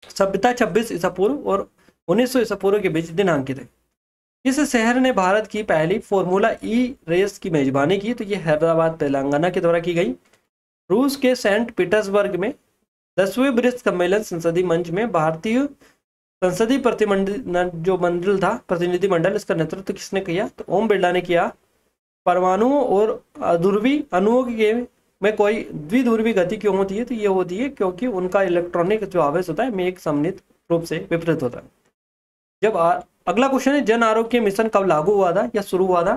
सभ्यता 26 ईसा पूर्व और 1900 ईसा पूर्व के बीच दिनांकित है। इस शहर ने भारत की पहली फॉर्मूला ई रेस की मेजबानी की, तो ये हैदराबाद तेलंगाना के द्वारा की गई। रूस के सेंट पीटर्सबर्ग में 10वें ब्रिक्स सम्मेलन संसदीय मंच में भारतीय संसदीय प्रतिनिधि मंडल, इसका नेतृत्व किसने किया? तो ओम बिरला ने किया। परमाणुओं और ध्रुवी अणुओं के में कोई द्विध्रुवी गति क्यों होती है? तो ये होती है क्योंकि उनका इलेक्ट्रॉनिक जो आवेश होता है मेघ समन्वित रूप से विपरीत होता है। जब अगला क्वेश्चन है, जन आरोग्य मिशन कब लागू हुआ था या शुरू हुआ था?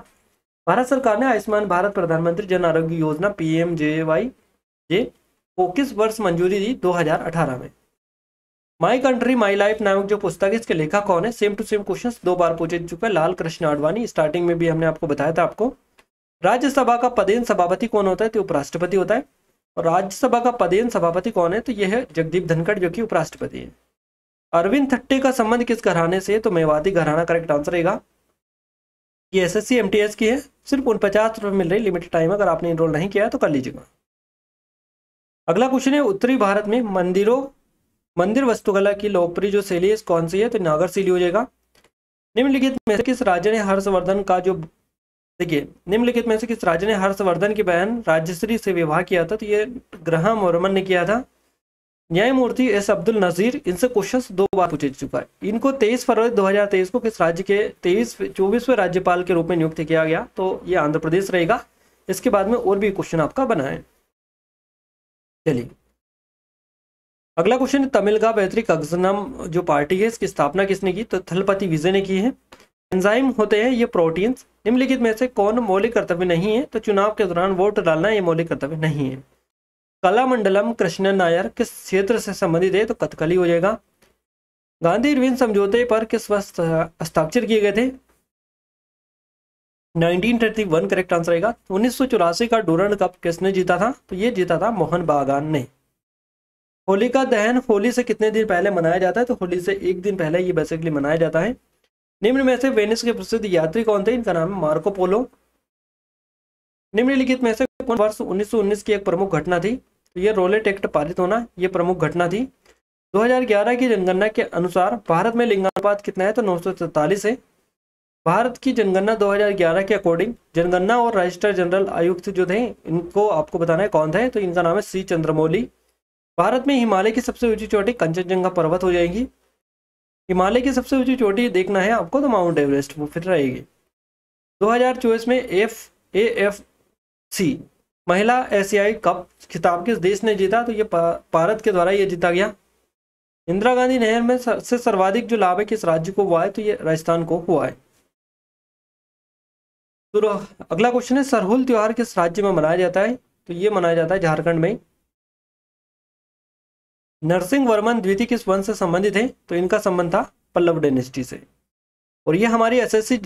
भारत सरकार ने आयुष्मान भारत प्रधानमंत्री जन आरोग्य योजना PMJY को किस वर्ष मंजूरी दी? 2018 में। माई कंट्री माई लाइफ नामक जो पुस्तक है, इसके लेखक कौन है? सेम टू सेम क्वेश्चन 2 बार पूछे चुका है, लाल कृष्ण आडवाणी। स्टार्टिंग में भी हमने आपको बताया था आपको। राज्यसभा का पदेन सभापति कौन होता है? तो उपराष्ट्रपति होता है। और राज्यसभा का पदेन सभापति कौन है? तो यह है जगदीप धनखड़, जो कि उपराष्ट्रपति है। अरविंद थट्टे का संबंध किस घराने से? तो मेवाती घराना करेक्ट आंसर रहेगा। ये SSC MTS की है, सिर्फ 49 रुपये मिल रही, लिमिटेड टाइम। अगर आपने इनरोल नहीं किया तो कर लीजिएगा। अगला क्वेश्चन है, उत्तरी भारत में मंदिर वास्तुकला की लोकप्रिय जो शैली है कौन सी है? तो नागर शैली हो जाएगा। निम्नलिखित में से किस राज्य ने हर्षवर्धन का जो देखिए निम्नलिखित में से किस राज्य ने हर्षवर्धन की बहन राजश्री से विवाह किया था? तो ये ग्राहम वर्मन ने किया था। न्यायमूर्ति S अब्दुल नजीर, इनसे क्वेश्चन 2 बार पूछ चुका है। इनको 23 फरवरी 2023 को किस राज्य के 24वें राज्यपाल के रूप में नियुक्त किया गया? तो ये आंध्र प्रदेश रहेगा। इसके बाद में और भी क्वेश्चन आपका बना है। चलिए अगला क्वेश्चन है, तमिलगा व्यतिरिक्त अग्रसनम जो पार्टी है इसकी स्थापना किसने की? तो थलपति विजय ने की है। एंजाइम होते हैं ये प्रोटीन्स। निम्नलिखित में से कौन मौलिक कर्तव्य नहीं है? तो चुनाव के दौरान वोट डालना ये मौलिक कर्तव्य नहीं है। कलामंडलम कृष्णन नायर किस क्षेत्र से संबंधित है? तो कथकली हो जाएगा। गांधी इरविन समझौते पर किस वर्ष हस्ताक्षर किए गए थे? 1931 करेक्ट आंसर रहेगा। 1984 का डूरंड कप किसने जीता था? तो ये जीता था मोहन बागान ने। होलिका दहन होली से कितने दिन पहले मनाया जाता है? तो होली से 1 दिन पहले ये बेसिकली मनाया जाता है। निम्न में से वेनिस के प्रसिद्ध यात्री कौन थे? इनका नाम है मार्को पोलो। निम्नलिखित में से कौन वर्ष 1919 की एक प्रमुख घटना थी? तो ये रोलेट एक्ट पारित होना ये प्रमुख घटना थी। 2011 की जनगणना के अनुसार भारत में लिंगानुपात कितना है? तो 943 है। भारत की जनगणना 2011 के अकॉर्डिंग जनगणना और रजिस्ट्रार जनरल आयुक्त जो थे इनको आपको बताना है कौन थे? तो इनका नाम है C चंद्रमौली। भारत में हिमालय की सबसे ऊंची चोटी कंचनजंगा पर्वत हो जाएगी। हिमालय की सबसे ऊंची चोटी देखना है आपको तो माउंट एवरेस्ट वो फिर रहेगी। 2024 में AFC महिला एशियाई कप खिताब किस देश ने जीता? तो ये भारत के द्वारा ये जीता गया। इंदिरा गांधी नहर में से सर्वाधिक जो लाभ है किस राज्य को हुआ है? तो ये राजस्थान को हुआ है। तो अगला क्वेश्चन है, सरहुल त्योहार किस राज्य में मनाया जाता है? तो ये मनाया जाता है झारखंड में। नरसिंह वर्मन द्वितीय किस वंश से संबंधित है? तो इनका संबंध था पल्लव डायनेस्टी से। और ये हमारी SSC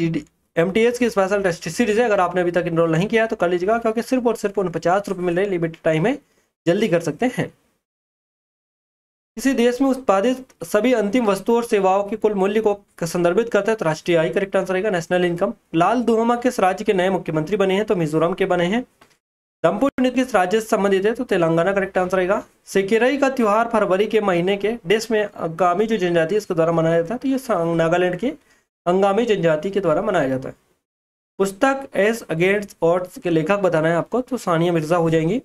MTS की स्पेशल टेस्ट सीरीज है। अगर आपने अभी तक इनरोल नहीं किया तो कर लीजिएगा, क्योंकि सिर्फ और सिर्फ 49 रुपये मिल रहे, लिमिटेड टाइम है, जल्दी कर सकते हैं। किसी देश में उत्पादित सभी अंतिम वस्तु और सेवाओं के कुल मूल्य को संदर्भित करता है तो राष्ट्रीय आय करेक्ट आंसर रहेगा, नेशनल इनकम। लाल दुहोमा किस राज्य के नए मुख्यमंत्री बने हैं? तो मिजोरम के बने हैं। दम्पुर नृत्य किस राज्य से संबंधित है? तो तेलंगाना करेक्ट आंसर रहेगा। सेकेरई का त्योहार फरवरी के महीने के देश में अंगामी जो जनजाति इसके द्वारा मनाया जाता है, तो ये नागालैंड के अंगामी जनजाति के द्वारा मनाया जाता है। पुस्तक एस अगेंस्ट ऑड्स के लेखक बताना है आपको, तो सानिया मिर्जा हो जाएंगी।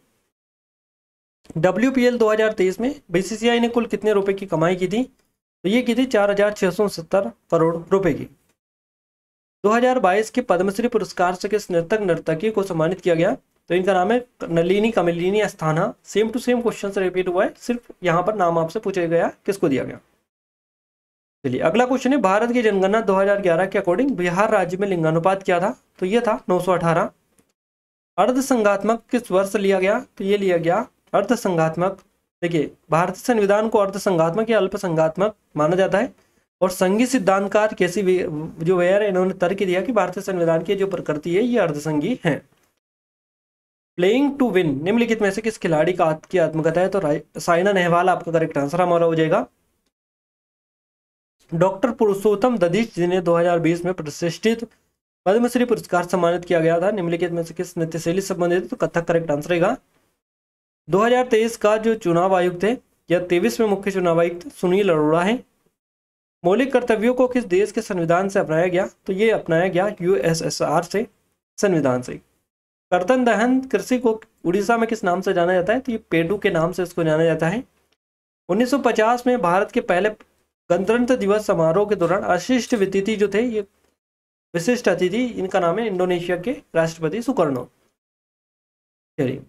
WPL 2023 में BCCI ने कुल कितने रुपए की कमाई की थी? तो ये की थी 4,670 करोड़ रुपए की। 2022 के पद्मश्री पुरस्कार से किस नर्तकी को सम्मानित किया गया? तो इनका नाम है Nalini Kamalini Asthana. Same to same question repeat हुआ है, सिर्फ यहाँ पर नाम आपसे पूछा गया किसको दिया गया। चलिए अगला क्वेश्चन है, भारत की जनगणना 2011 के अकॉर्डिंग बिहार राज्य में लिंगानुपात क्या था? तो ये था 918। अर्धसंघात्मक किस वर्ष लिया गया? तो ये लिया गया अर्धसंघात्मक। देखिए भारतीय संविधान को अर्धसंघात्मक या अल्पसंघात्मक माना जाता है, और संघीय सिद्धांतकार कैसी जो वेयर है इन्होंने तर्क दिया कि भारतीय संविधान की जो प्रकृति है ये अर्धसंघी है। प्लेइंग टू विन निम्नलिखित में से किस खिलाड़ी की आत्मकथा है? तो साइना नेहवाल आपका करेक्ट आंसर हमारा हो जाएगा। डॉक्टर पुरुषोत्तम दधीच जिन्हें 2020 में प्रतिष्ठित पद्मश्री पुरस्कार सम्मानित किया गया था, निम्नलिखित में से किस नृत्य शैली से संबंधित है? तो कथक करेक्ट आंसर रहेगा। 2023 का जो चुनाव आयुक्त है या 23वें मुख्य चुनाव आयुक्त सुनील अरोड़ा है। मौलिक कर्तव्यों को किस देश के संविधान से अपनाया गया? तो ये अपनाया गया यूएसएसआर से संविधान से। कर्तन दहन कृषि को उड़ीसा में किस नाम से जाना जाता है? तो ये पेडू के नाम से इसको जाना जाता है। 1950 में भारत के पहले गणतंत्र दिवस समारोह के दौरान अशिष्ट अतिथि जो थे, ये विशिष्ट अतिथि, इनका नाम है इंडोनेशिया के राष्ट्रपति सुकर्णो। चलिए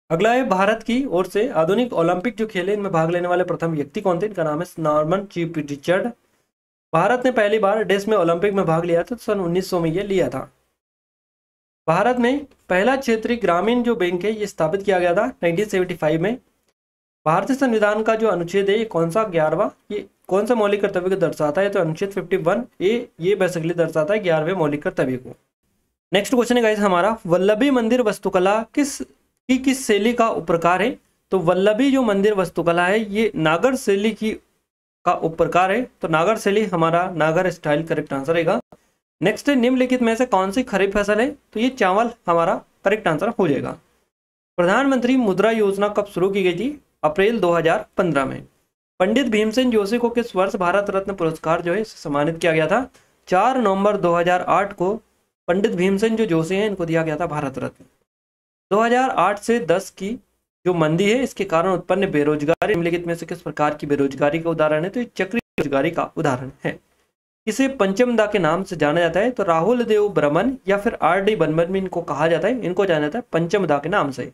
अगला है, भारत की ओर से आधुनिक ओलंपिक जो खेले इनमें भाग लेने वाले प्रथम व्यक्ति कौन थे? इनका नाम है नॉर्मन चीफ रिचर्ड। भारत ने पहली बार डेस में ओलंपिक में भाग लिया था, तो सन 1900 में ये लिया था। भारत में पहला क्षेत्रीय ग्रामीण जो बैंक है ये स्थापित किया गया था 1975 में। भारतीय संविधान का जो अनुच्छेद है ये कौन सा 11वां, ये कौन सा मौलिक कर्तव्य को दर्शाता है? तो अनुच्छेद 51A ये बेसिकली दर्शाता है 11वें मौलिक कर्तव्य को। नेक्स्ट क्वेश्चन है गाइस हमारा, वल्लभी मंदिर वास्तुकला किस शैली का उपप्रकार है? तो वल्लभी जो मंदिर वास्तुकला है ये नागर शैली की का उपप्रकार है, तो नागर शैली हमारा नागर स्टाइल करेक्ट आंसर रहेगा। नेक्स्ट है, निम्नलिखित में से कौन सी खरीफ फसल है? तो ये चावल हमारा करेक्ट आंसर हो जाएगा। प्रधानमंत्री मुद्रा योजना कब शुरू की गई थी? अप्रैल 2015 में। पंडित भीमसेन जोशी को किस वर्ष भारत रत्न पुरस्कार जो है सम्मानित किया गया था? 4 नवंबर 2008 को पंडित भीमसेन जो जोशी हैं इनको दिया गया था भारत रत्न। 2008 से 10 की जो मंदी है इसके कारण उत्पन्न बेरोजगारी निम्नलिखित में से किस प्रकार की बेरोजगारी का उदाहरण है? तो ये चक्रीय बेरोजगारी का उदाहरण है। इसे पंचमदा के नाम से जाना जाता है, तो राहुल देव बर्मन या फिर RD बर्मन में इनको कहा जाता है, इनको जाना जाता है पंचमदा के नाम से।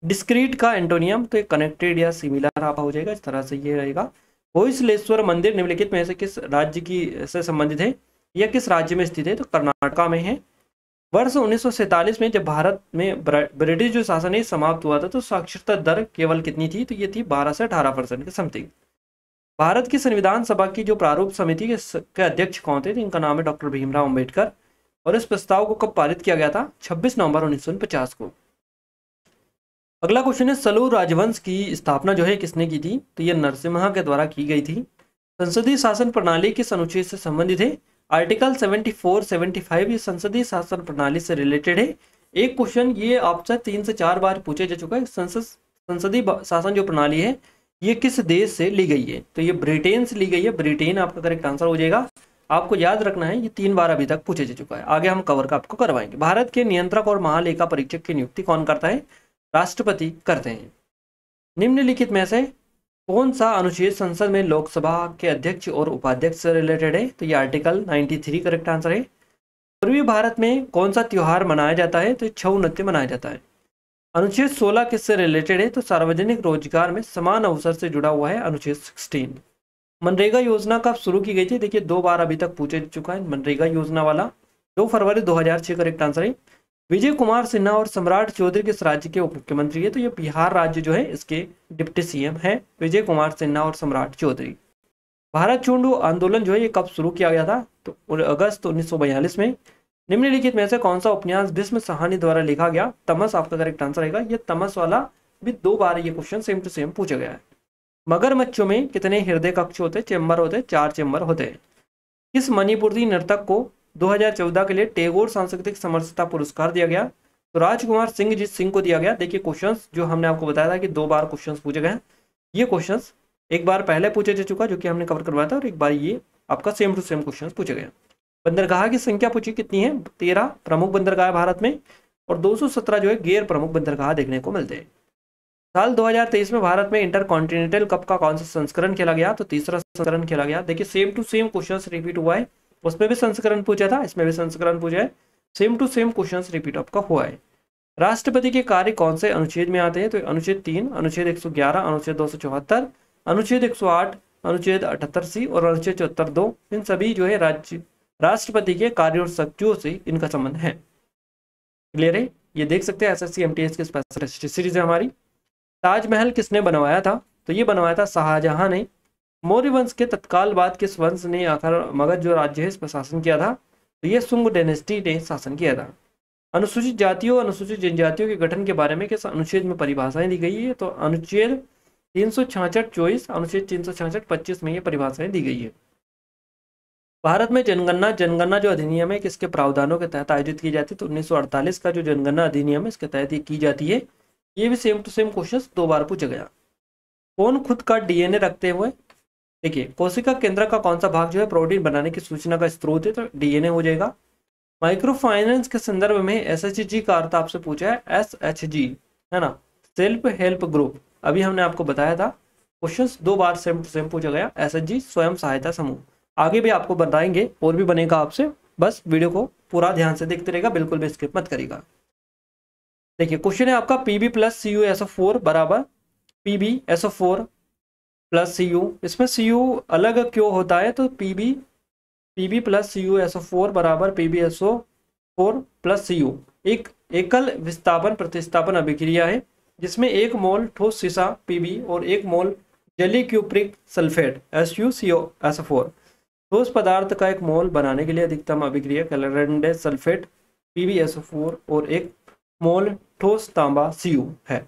डिस्क्रीट का एंटोनियम तो ये कनेक्टेड या सिमिलर आपका हो जाएगा, इस तरह से ये रहेगा। होयसलेश्वर मंदिर निम्नलिखित में से किस राज्य की से संबंधित है या किस राज्य में स्थित है? तो कर्नाटका में है। वर्ष 1947 में जब भारत में ब्रिटिश जो शासन है समाप्त हुआ था तो साक्षरता दर केवल कितनी थी? तो ये थी 12 से 18% के समथिंग। भारत की संविधान सभा की जो प्रारूप समिति के अध्यक्ष कौन थे? तो इनका नाम है डॉक्टर भीमराव अंबेडकर। और इस प्रस्ताव को कब पारित किया गया था? 26 नवंबर 1949 को। अगला क्वेश्चन है, सलूर राजवंश की स्थापना जो है किसने की थी? तो यह नरसिम्हा के द्वारा की गई थी। संसदीय शासन प्रणाली किस अनुच्छेद से संबंधित है? आर्टिकल 74, 75 ये संसदीय शासन प्रणाली से रिलेटेड है। एक क्वेश्चन ये आपसे 3 से 4 बार पूछा जा चुका है, संसदीय शासन जो प्रणाली है ये किस देश से ली गई है? तो ये ब्रिटेन से ली गई है, ब्रिटेन आपका करेक्ट आंसर हो जाएगा। आपको याद रखना है ये 3 बार अभी तक पूछा जा चुका है, आगे हम कवर का आपको करवाएंगे। भारत के नियंत्रक और महालेखा परीक्षक की नियुक्ति कौन करता है? राष्ट्रपति करते हैं। निम्नलिखित में से कौन सा अनुच्छेद संसद में लोकसभा के अध्यक्ष और उपाध्यक्ष से रिलेटेड है? तो ये आर्टिकल 93 करेक्ट आंसर है। पूर्वी भारत में कौन सा त्योहार मनाया जाता है? तो छऊ नृत्य मनाया जाता है। अनुच्छेद 16 किससे रिलेटेड है? तो सार्वजनिक रोजगार में समान अवसर से जुड़ा हुआ है अनुच्छेद 16। मनरेगा योजना कब शुरू की गई थी? देखिए 2 बार अभी तक पूछा जा चुका है मनरेगा योजना वाला, 2 फरवरी 2006 करेक्ट आंसर है। विजय कुमार सिन्हा और सम्राट चौधरी किस राज्य के उप मुख्यमंत्री है? तो ये बिहार राज्य जो है इसके डिप्टी CM है विजय कुमार सिन्हा और सम्राट चौधरी। भारत छोड़ो आंदोलन जो है ये कब शुरू किया गया था? तो अगस्त 1942 में। निम्नलिखित में से कौन सा उपन्यास भीष्म साहनी द्वारा लिखा गया? तमस आपका करेक्ट आंसर रहेगा। ये तमस वाला भी 2 बार ये क्वेश्चन सेम टू सेम पूछा गया है। मगरमच्छों में कितने हृदय कक्ष होते? चेम्बर होते? 4 चेम्बर होते हैं। किस मणिपुरी नर्तक को 2014 के लिए टैगोर सांस्कृतिक समरसता पुरस्कार दिया गया? तो राजकुमार सिंह को दिया गया। देखिए क्वेश्चंस जो हमने आपको बताया था कि 2 बार क्वेश्चंस पूछे गए, ये क्वेश्चंस एक बार पहले पूछे जा चुका जो कि हमने कवर करवाया था, और एक बार ये आपका सेम टू सेम क्वेश्चंस पूछे गए। बंदरगाह की संख्या पूछी कितनी है? 13 प्रमुख बंदरगाह भारत में, और 217 जो है गैर प्रमुख बंदरगाह देखने को मिलते हैं। साल 2023 में भारत में इंटरकॉन्टिनेंटल कप का कौन सा संस्करण खेला गया? तो तीसरा संस्करण खेला गया। देखिए same to same questions repeat हुआ है, उसमें भी संस्करण पूछा था, इसमें भी संस्करण पूछा है, same to same questions repeat आपका हुआ है। राष्ट्रपति के कार्य कौन से अनुच्छेद में आते हैं? तो अनुच्छेद 3, अनुच्छेद 111, अनुच्छेद 274, अनुच्छेद 108, अनुच्छेद 78C और अनुच्छेद 74(2) इन सभी जो है राष्ट्रपति के कार्य और शक्तियों से इनका संबंध है। क्लियर है? ये देख सकते हैं SSC MTS के स्पेशल सीरीज है हमारी। ताजमहल किसने बनवाया था? तो ये बनवाया था शाहजहां ने। मौर्य वंश के तत्काल बाद किस वंश ने आखिर मगध जो राज्य है इस पर शासन किया था? तो ये शुंग डायनेस्टी ने शासन किया था। अनुसूचित जातियों अनुसूचित जनजातियों के गठन के बारे में किस अनुच्छेद में परिभाषाएं दी गई है? तो अनुच्छेद 366 24 अनुच्छेद 366 25 में ये परिभाषाएं दी गई है। भारत में जनगणना जनगणना जो अधिनियम है किसके प्रावधानों के तहत आयोजित की जाती है, तो 1948 का जो जनगणना अधिनियम है इसके तहत ये की जाती है। ये भी सेम टू सेम क्वेश्चन 2 बार पूछा गया। कौन खुद का डीएनए रखते हुए, देखिए कोशिका केंद्र का कौन सा भाग जो है प्रोटीन बनाने की सूचना का स्रोत है, तो डीएनए हो जाएगा। माइक्रो फाइनेंस के संदर्भ में एसएचजी का अर्थ आपसे पूछा है, एसएचजी है ना, सेल्फ हेल्प ग्रुप। अभी हमने आपको बताया था, क्वेश्चंस 2 बार सेम टू सेम पूछा गया। एसएचजी स्वयं सहायता समूह, आगे भी आपको बताएंगे और भी बनेगा आपसे, बस वीडियो को पूरा ध्यान से देखते रहेगा, बिल्कुल भी स्किप मत करिएगा। देखिए क्वेश्चन है आपका पीबी प्लस CuSO4 बराबर PbSO4 प्लस Cu। इसमें Cu अलग क्यों होता है, तो पीबी प्लस CuSO4 बराबर PbSO4 प्लस Cu एक एकल विस्थापन प्रतिस्थापन अभिक्रिया है जिसमें 1 मोल ठोस शीशा Pb और 1 मोल जलीय क्यूप्रिक सल्फेट SuCO4 ठोस पदार्थ का 1 मोल बनाने के लिए अधिकतम अभिक्रिया कैलोरंडे सल्फेट PbSO4 और 1 मोल ठोस तांबा Cu है।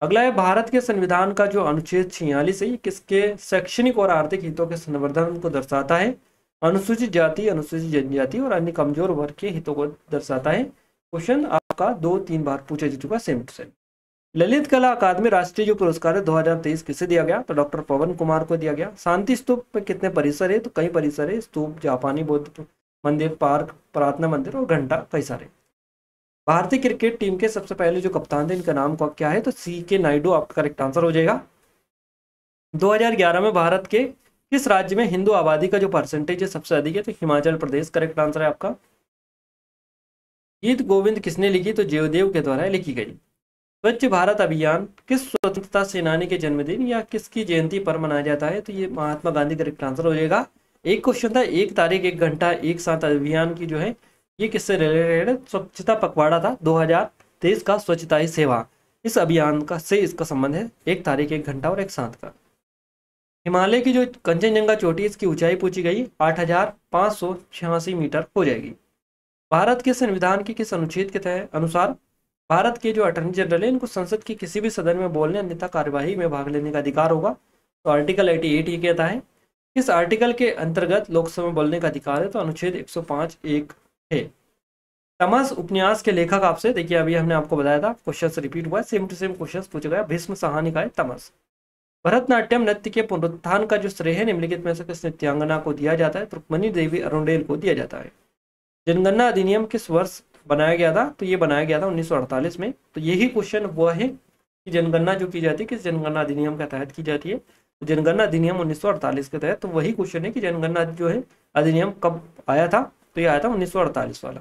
अगला है भारत के संविधान का जो अनुच्छेद 46 है, किसके शैक्षणिक और आर्थिक हितों के संवर्धन को दर्शाता है, अनुसूचित जाति, अनुसूचित जनजाति और अन्य कमजोर वर्ग के हितों को दर्शाता है। क्वेश्चन आपका 2-3 बार पूछा जा चुका सेम टू सेम। ललित कला अकादमी राष्ट्रीय जो पुरस्कार है 2023 किसे दिया गया, तो डॉक्टर पवन कुमार को दिया गया। शांति स्तूप में कितने परिसर है, तो कई परिसर है, स्तूप, जापानी बौद्ध मंदिर, पार्क, प्रार्थना मंदिर और घंटा, कई सारे। भारतीय क्रिकेट टीम के सबसे पहले जो कप्तान थे इनका नाम क्या है, तो CK नायडू आपका करेक्ट आंसर हो जाएगा। 2011 में भारत के किस राज्य में हिंदू आबादी का जो परसेंटेज है सबसे अधिक है, तो हिमाचल प्रदेश करेक्ट आंसर है आपका। गीत गोविंद किसने लिखी, तो जयदेव के द्वारा लिखी गई। स्वच्छ भारत अभियान किस स्वतंत्रता सेनानी के जन्मदिन या किसकी जयंती पर मनाया जाता है, तो ये महात्मा गांधी करेक्ट आंसर हो जाएगा। एक क्वेश्चन था 1 तारीख 1 घंटा एक साथ अभियान की जो है ये किससे रिलेटेड है, स्वच्छता पखवाड़ा था 2023 का, स्वच्छता ही सेवा, इस अभियान का से इसका संबंध है। 1 तारीख 1 घंटा और एक साथ का। हिमालय की जो कंचनजंगा चोटी इसकी ऊंचाई पूछी गई 8,586 मीटर हो जाएगी। भारत के संविधान के किस अनुच्छेद के तहत अनुसार भारत के जो अटॉर्नी जनरल है इनको संसद के किसी भी सदन में बोलने अन्यथा कार्यवाही में भाग लेने का अधिकार होगा, तो आर्टिकल 88 ये कहता है। किस आर्टिकल के अंतर्गत लोकसभा में बोलने का अधिकार है, तो अनुच्छेद 105(1) है। तमस उपन्यास के लेखक आपसे, देखिए अभी हमने आपको बताया था, क्वेश्चन से रिपीट हुआ है, सेम टू सेम क्वेश्चन पूछा गया। भीष्म साहनी का है तमस। भरतनाट्यम नृत्य के पुनरुत्थान का जो श्रेय है निम्नलिखित में से किस नृत्यांगना को दिया जाता है, तो रुक्मणी देवी अरुणडेल को दिया जाता है। जनगणना अधिनियम किस वर्ष बनाया गया था, तो ये बनाया गया था 1948 में। तो यही क्वेश्चन हुआ है कि जनगणना जो की जाती है किस जनगणना अधिनियम के तहत की जाती है, तो जनगणना अधिनियम 1948 के तहत। तो वही क्वेश्चन है कि जनगणना जो है अधिनियम कब आया था, तो ये आया था 1948 वाला,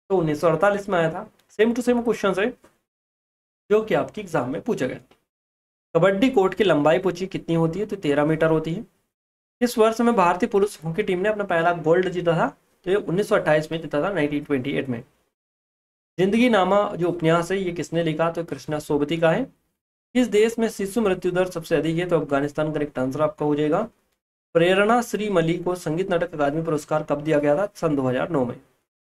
तो 1948 में आया था। सेम टू सेम क्वेश्चन है जो कि आपकी एग्जाम में पूछा गया। कबड्डी कोर्ट की लंबाई पूछी कितनी होती है, तो 13 मीटर होती है। इस वर्ष में भारतीय पुरुष हॉकी टीम ने अपना पहला गोल्ड जीता था, तो ये 1928 में जीता था, 1928 में। जिंदगी नामा जो उपन्यास है ये किसने लिखा, तो कृष्णा सोबती का है। किस देश में शिशु मृत्यु दर सबसे अधिक है, तो अफगानिस्तान करेक्ट आंसर आपका हो जाएगा। प्रेरणा श्री मलिक को संगीत नाटक अकादमी पुरस्कार कब दिया गया था, सन 2009 में।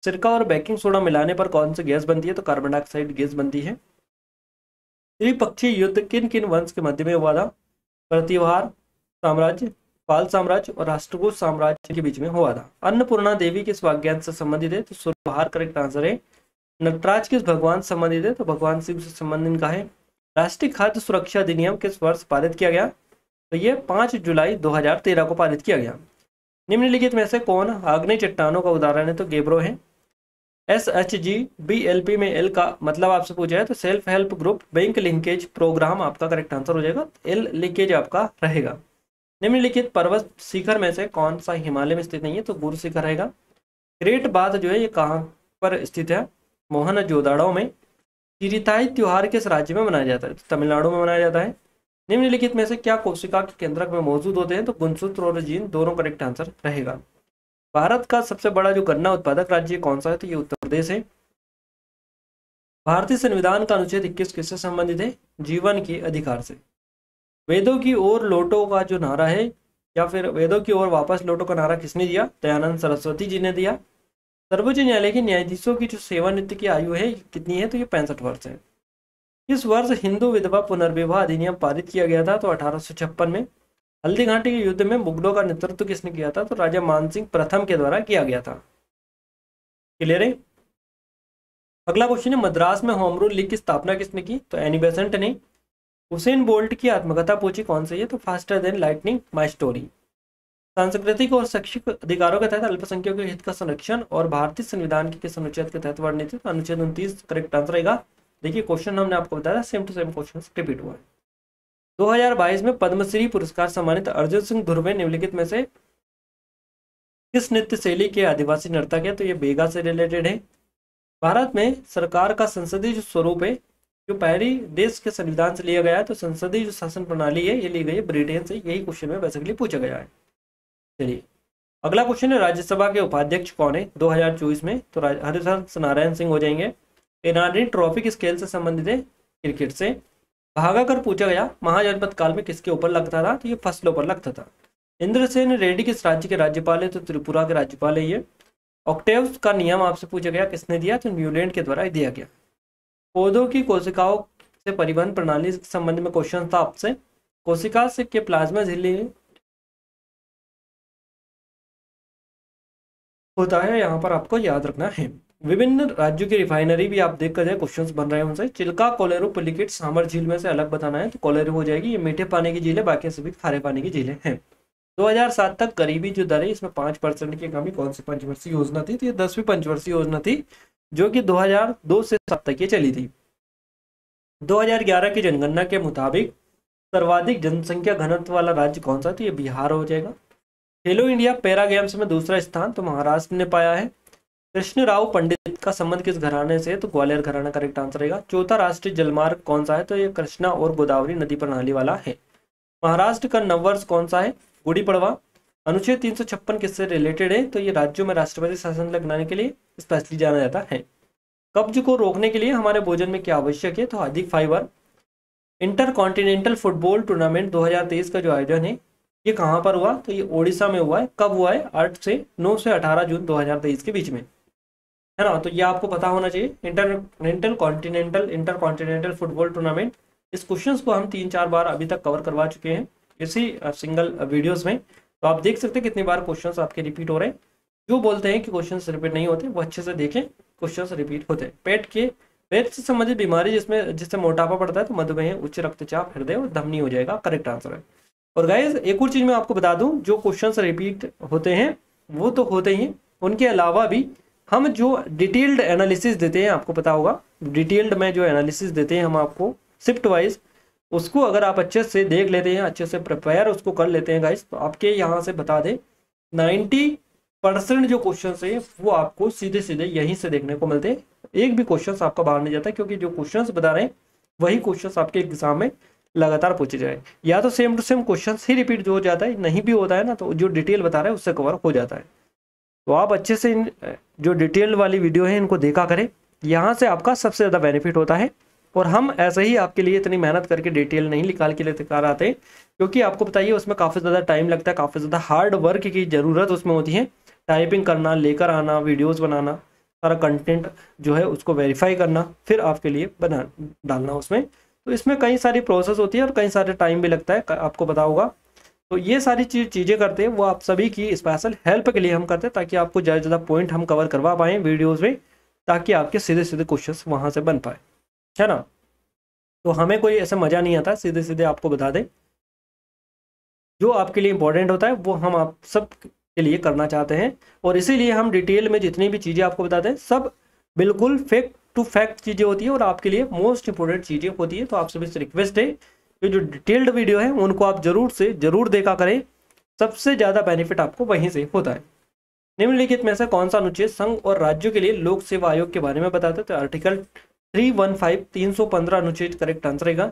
सिरका और बेकिंग सोडा मिलाने पर कौन सी गैस बनती है, तो कार्बन डाइऑक्साइड गैस बनती है। त्रिपक्षीय युद्ध किन किन वंश के मध्य में हुआ था, प्रतिहार साम्राज्य, पाल साम्राज्य और राष्ट्रकूट साम्राज्य के बीच में हुआ था। अन्नपूर्णा देवी किस वाग्यंत्र से संबंधित है, तो सूर्यबहार करेक्ट आंसर है। नटराज किस भगवान से संबंधित है, तो भगवान शिव से संबंधित का है। राष्ट्रीय खाद्य सुरक्षा अधिनियम किस वर्ष पारित किया गया, तो ये 5 जुलाई 2013 को पारित किया गया। निम्नलिखित में से कौन आग्नेय चट्टानों का उदाहरण है, तो गेब्रो है। SHG BLP में L का मतलब आपसे पूछा है, तो self help group bank linkage programme आपका करेक्ट आंसर हो जाएगा। L लिंकेज आपका रहेगा। निम्नलिखित पर्वत शिखर में से कौन सा हिमालय में स्थित नहीं है, तो गुरु शिखर रहेगा। ग्रेट बाथ जो है ये कहाँ पर स्थित है, मोहनजोदड़ो में। चिरिताई त्योहार किस राज्य में मनाया जाता है, तो तमिलनाडु में मनाया जाता है। निम्नलिखित में से क्या कोशिका के केंद्रक में मौजूद होते हैं, तो गुणसूत्र और जीन दोनों करेक्ट आंसर रहेगा। भारत का सबसे बड़ा जो गन्ना उत्पादक राज्य कौन सा है, तो ये उत्तर प्रदेश है। भारतीय संविधान का अनुच्छेद 21 किससे संबंधित है, जीवन के अधिकार से। वेदों की ओर लौटो का जो नारा है, या फिर वेदों की ओर वापस लौटो का नारा किसने दिया, दयानंद सरस्वती जी ने दिया। सर्वोच्च न्यायालय के न्यायाधीशों की जो सेवानिवृत्ति की आयु है कितनी है, तो ये 65 वर्ष है। किस वर्ष हिंदू विधवा पुनर्विवाह अधिनियम पारित किया गया था? तो 1856 में। हल्दी घाटी के युद्ध में मुगलों का नेतृत्व किसने किया था? तो राजा मानसिंह प्रथम के द्वारा किया गया था। क्लियर है? अगला क्वेश्चन है, मद्रास में होम रूल लीग की स्थापना किसने की? तो एनी बेसेंट ने। हुसैन बोल्ट की आत्मकथा पूछी कौन सी है? तो faster than lightning my story. सांस्कृतिक और शैक्षिक अधिकारों के तहत अल्पसंख्यकों के हित का संरक्षण और भारतीय संविधान के किस अनुच्छेद के तहत वर्णित है? तो अनुच्छेद 29 करेक्ट आंसर रहेगा। देखिए क्वेश्चन हमने आपको बताया, same to same question repeat हुआ है। 2022 में पद्मश्री पुरस्कार सम्मानित अर्जुन सिंह धुर्वे निम्नलिखित में से किस नृत्य शैली के आदिवासी नर्तक है? तो ये बेगा से रिलेटेड है। भारत में सरकार का संसदीय जो स्वरूप है, जो पहली देश के संविधान से लिया गया है, तो संसदीय जो शासन प्रणाली है ये ली गई है ब्रिटेन से। यही क्वेश्चन में बेसिकली पूछा गया है। चलिए अगला क्वेश्चन है, राज्यसभा के उपाध्यक्ष कौन है 2024 में? तो हरिवंश नारायण सिंह हो जाएंगे। एनाडी ट्रॉफी किस खेल से संबंधित है? क्रिकेट से। भागा कर पूछा गया महाजनपद काल में किसके ऊपर लगता था? तो ये फसलों पर लगता था। इंद्रसेन रेड्डी किस राज्य के राज्यपाल है? तो त्रिपुरा के राज्यपाल है ये। ऑक्टेव्स का नियम आपसे पूछा गया, किसने दिया? तो न्यूलैंड के द्वारा दिया गया। पौधों की कोशिकाओं से परिवहन प्रणाली के संबंध में क्वेश्चन था आपसे। कोशिका से के प्लाज्मा झिल्ली होता है, यहाँ पर आपको याद रखना है। विभिन्न राज्यों की रिफाइनरी भी आप देख कर जाए, क्वेश्चंस बन रहे हैं उनसे। चिल्का कोलेरू पुलिकेट सामर झील में से अलग बताना है, तो कोलेरू हो जाएगी। ये मीठे पानी की झील है, बाकी सभी खारे पानी की झीलें हैं। 2007 तक गरीबी जो दर है इसमें 5% की कमी कौन सी पंचवर्षीय योजना थी? तो ये 10वीं पंचवर्षीय योजना थी, जो कि 2002 से 7 तक ये चली थी। 2011 की जनगणना के मुताबिक सर्वाधिक जनसंख्या घनत्व वाला राज्य कौन सा? तो ये बिहार हो जाएगा। खेलो इंडिया पैरा गेम्स में दूसरा स्थान तो महाराष्ट्र ने पाया है। कृष्ण राव पंडित का संबंध किस घराने से? तो ग्वालियर घराना करेक्ट आंसर रहेगा। चौथा राष्ट्रीय जलमार्ग कौन सा है? तो ये कृष्णा और गोदावरी नदी प्रणाली वाला है। महाराष्ट्र का नववर्ष कौन सा है? गुड़ी पड़वा। अनुच्छेद 356 किससे रिलेटेड है? तो ये राज्यों में राष्ट्रपति शासन लगाने के लिए स्पेशली जाना जाता है। कब्ज को रोकने के लिए हमारे भोजन में क्या आवश्यक है? तो अधिक fibre. Inter continental football tournament 2023 का जो आयोजन है ये कहाँ पर हुआ? तो ये ओडिशा में हुआ है। कब हुआ है? 9 से 18 जून 2023 के बीच में, है ना। तो ये आपको पता होना चाहिए। इंटर कॉन्टिनेंटल फुटबॉल टूर्नामेंट, इस क्वेश्चंस को हम 3-4 बार अभी तक कवर करवा चुके हैं इसी सिंगल वीडियोस में। तो आप देख सकते हैं कितनी बार क्वेश्चंस आपके रिपीट हो रहे हैं। जो बोलते हैं कि क्वेश्चंस रिपीट नहीं होते वो अच्छे से देखें, क्वेश्चंस रिपीट होते हैं। पेट से संबंधित बीमारी जिससे मोटापा पड़ता है तो मधुमेह, उच्च रक्तचाप, हृदय और धमनी हो जाएगा, करेक्ट आंसर है। और गाइस एक और चीज मैं आपको बता दूं, जो क्वेश्चंस रिपीट होते हैं वो तो होते ही, उनके अलावा भी हम जो डिटेल्ड एनालिसिस देते हैं, आपको पता होगा डिटेल्ड में जो एनालिसिस देते हैं हम आपको शिफ्ट वाइज, उसको अगर आप अच्छे से देख लेते हैं, अच्छे से प्रिपेयर उसको कर लेते हैं गाइस, तो आपके यहाँ से बता दें 90% जो क्वेश्चन है वो आपको सीधे सीधे यहीं से देखने को मिलते हैं। एक भी क्वेश्चन आपका बाहर नहीं जाता, क्योंकि जो क्वेश्चन बता रहे हैं वही क्वेश्चन आपके एग्जाम में लगातार पूछे जाए। या तो सेम टू सेम क्वेश्चन ही रिपीट जो हो जाता है, नहीं भी होता है ना, तो जो डिटेल बता रहे हैं उससे कवर हो जाता है। तो आप अच्छे से इन जो डिटेल वाली वीडियो है इनको देखा करें, यहाँ से आपका सबसे ज़्यादा बेनिफिट होता है। और हम ऐसे ही आपके लिए इतनी मेहनत करके डिटेल नहीं निकाल के लेकर आते, क्योंकि आपको बताइए उसमें काफ़ी ज़्यादा टाइम लगता है, काफ़ी ज़्यादा हार्ड वर्क की ज़रूरत उसमें होती है। टाइपिंग करना, लेकर आना, वीडियोज़ बनाना, सारा कंटेंट जो है उसको वेरीफाई करना, फिर आपके लिए बना डालना उसमें। तो इसमें कई सारी प्रोसेस होती है और कई सारे टाइम भी लगता है, आपको पता होगा। तो ये सारी चीज़ें करते हैं वो आप सभी की स्पेशल हेल्प के लिए हम करते हैं, ताकि आपको ज़्यादा से ज़्यादा पॉइंट हम कवर करवा पाएँ वीडियोज़ में, ताकि आपके सीधे सीधे क्वेश्चन वहाँ से बन पाए, है ना। तो हमें कोई ऐसा मज़ा नहीं आता, सीधे सीधे आपको बता दें जो आपके लिए इंपॉर्टेंट होता है वो हम आप सब के लिए करना चाहते हैं। और इसीलिए हम डिटेल में जितनी भी चीज़ें आपको बताते हैं सब बिल्कुल फैक्ट टू फैक्ट चीज़ें होती है और आपके लिए मोस्ट इंपॉर्टेंट चीज़ें होती है। तो आप सभी से रिक्वेस्ट है कि जो डिटेल्ड वीडियो है उनको आप जरूर देखा करें, सबसे ज़्यादा बेनिफिट आपको वहीं से होता है। निम्नलिखित में से कौन सा अनुच्छेद संघ और राज्यों के लिए लोक सेवा आयोग के बारे में बताते हैं? तो आर्टिकल 315 अनुच्छेद करेक्ट आंसर रहेगा।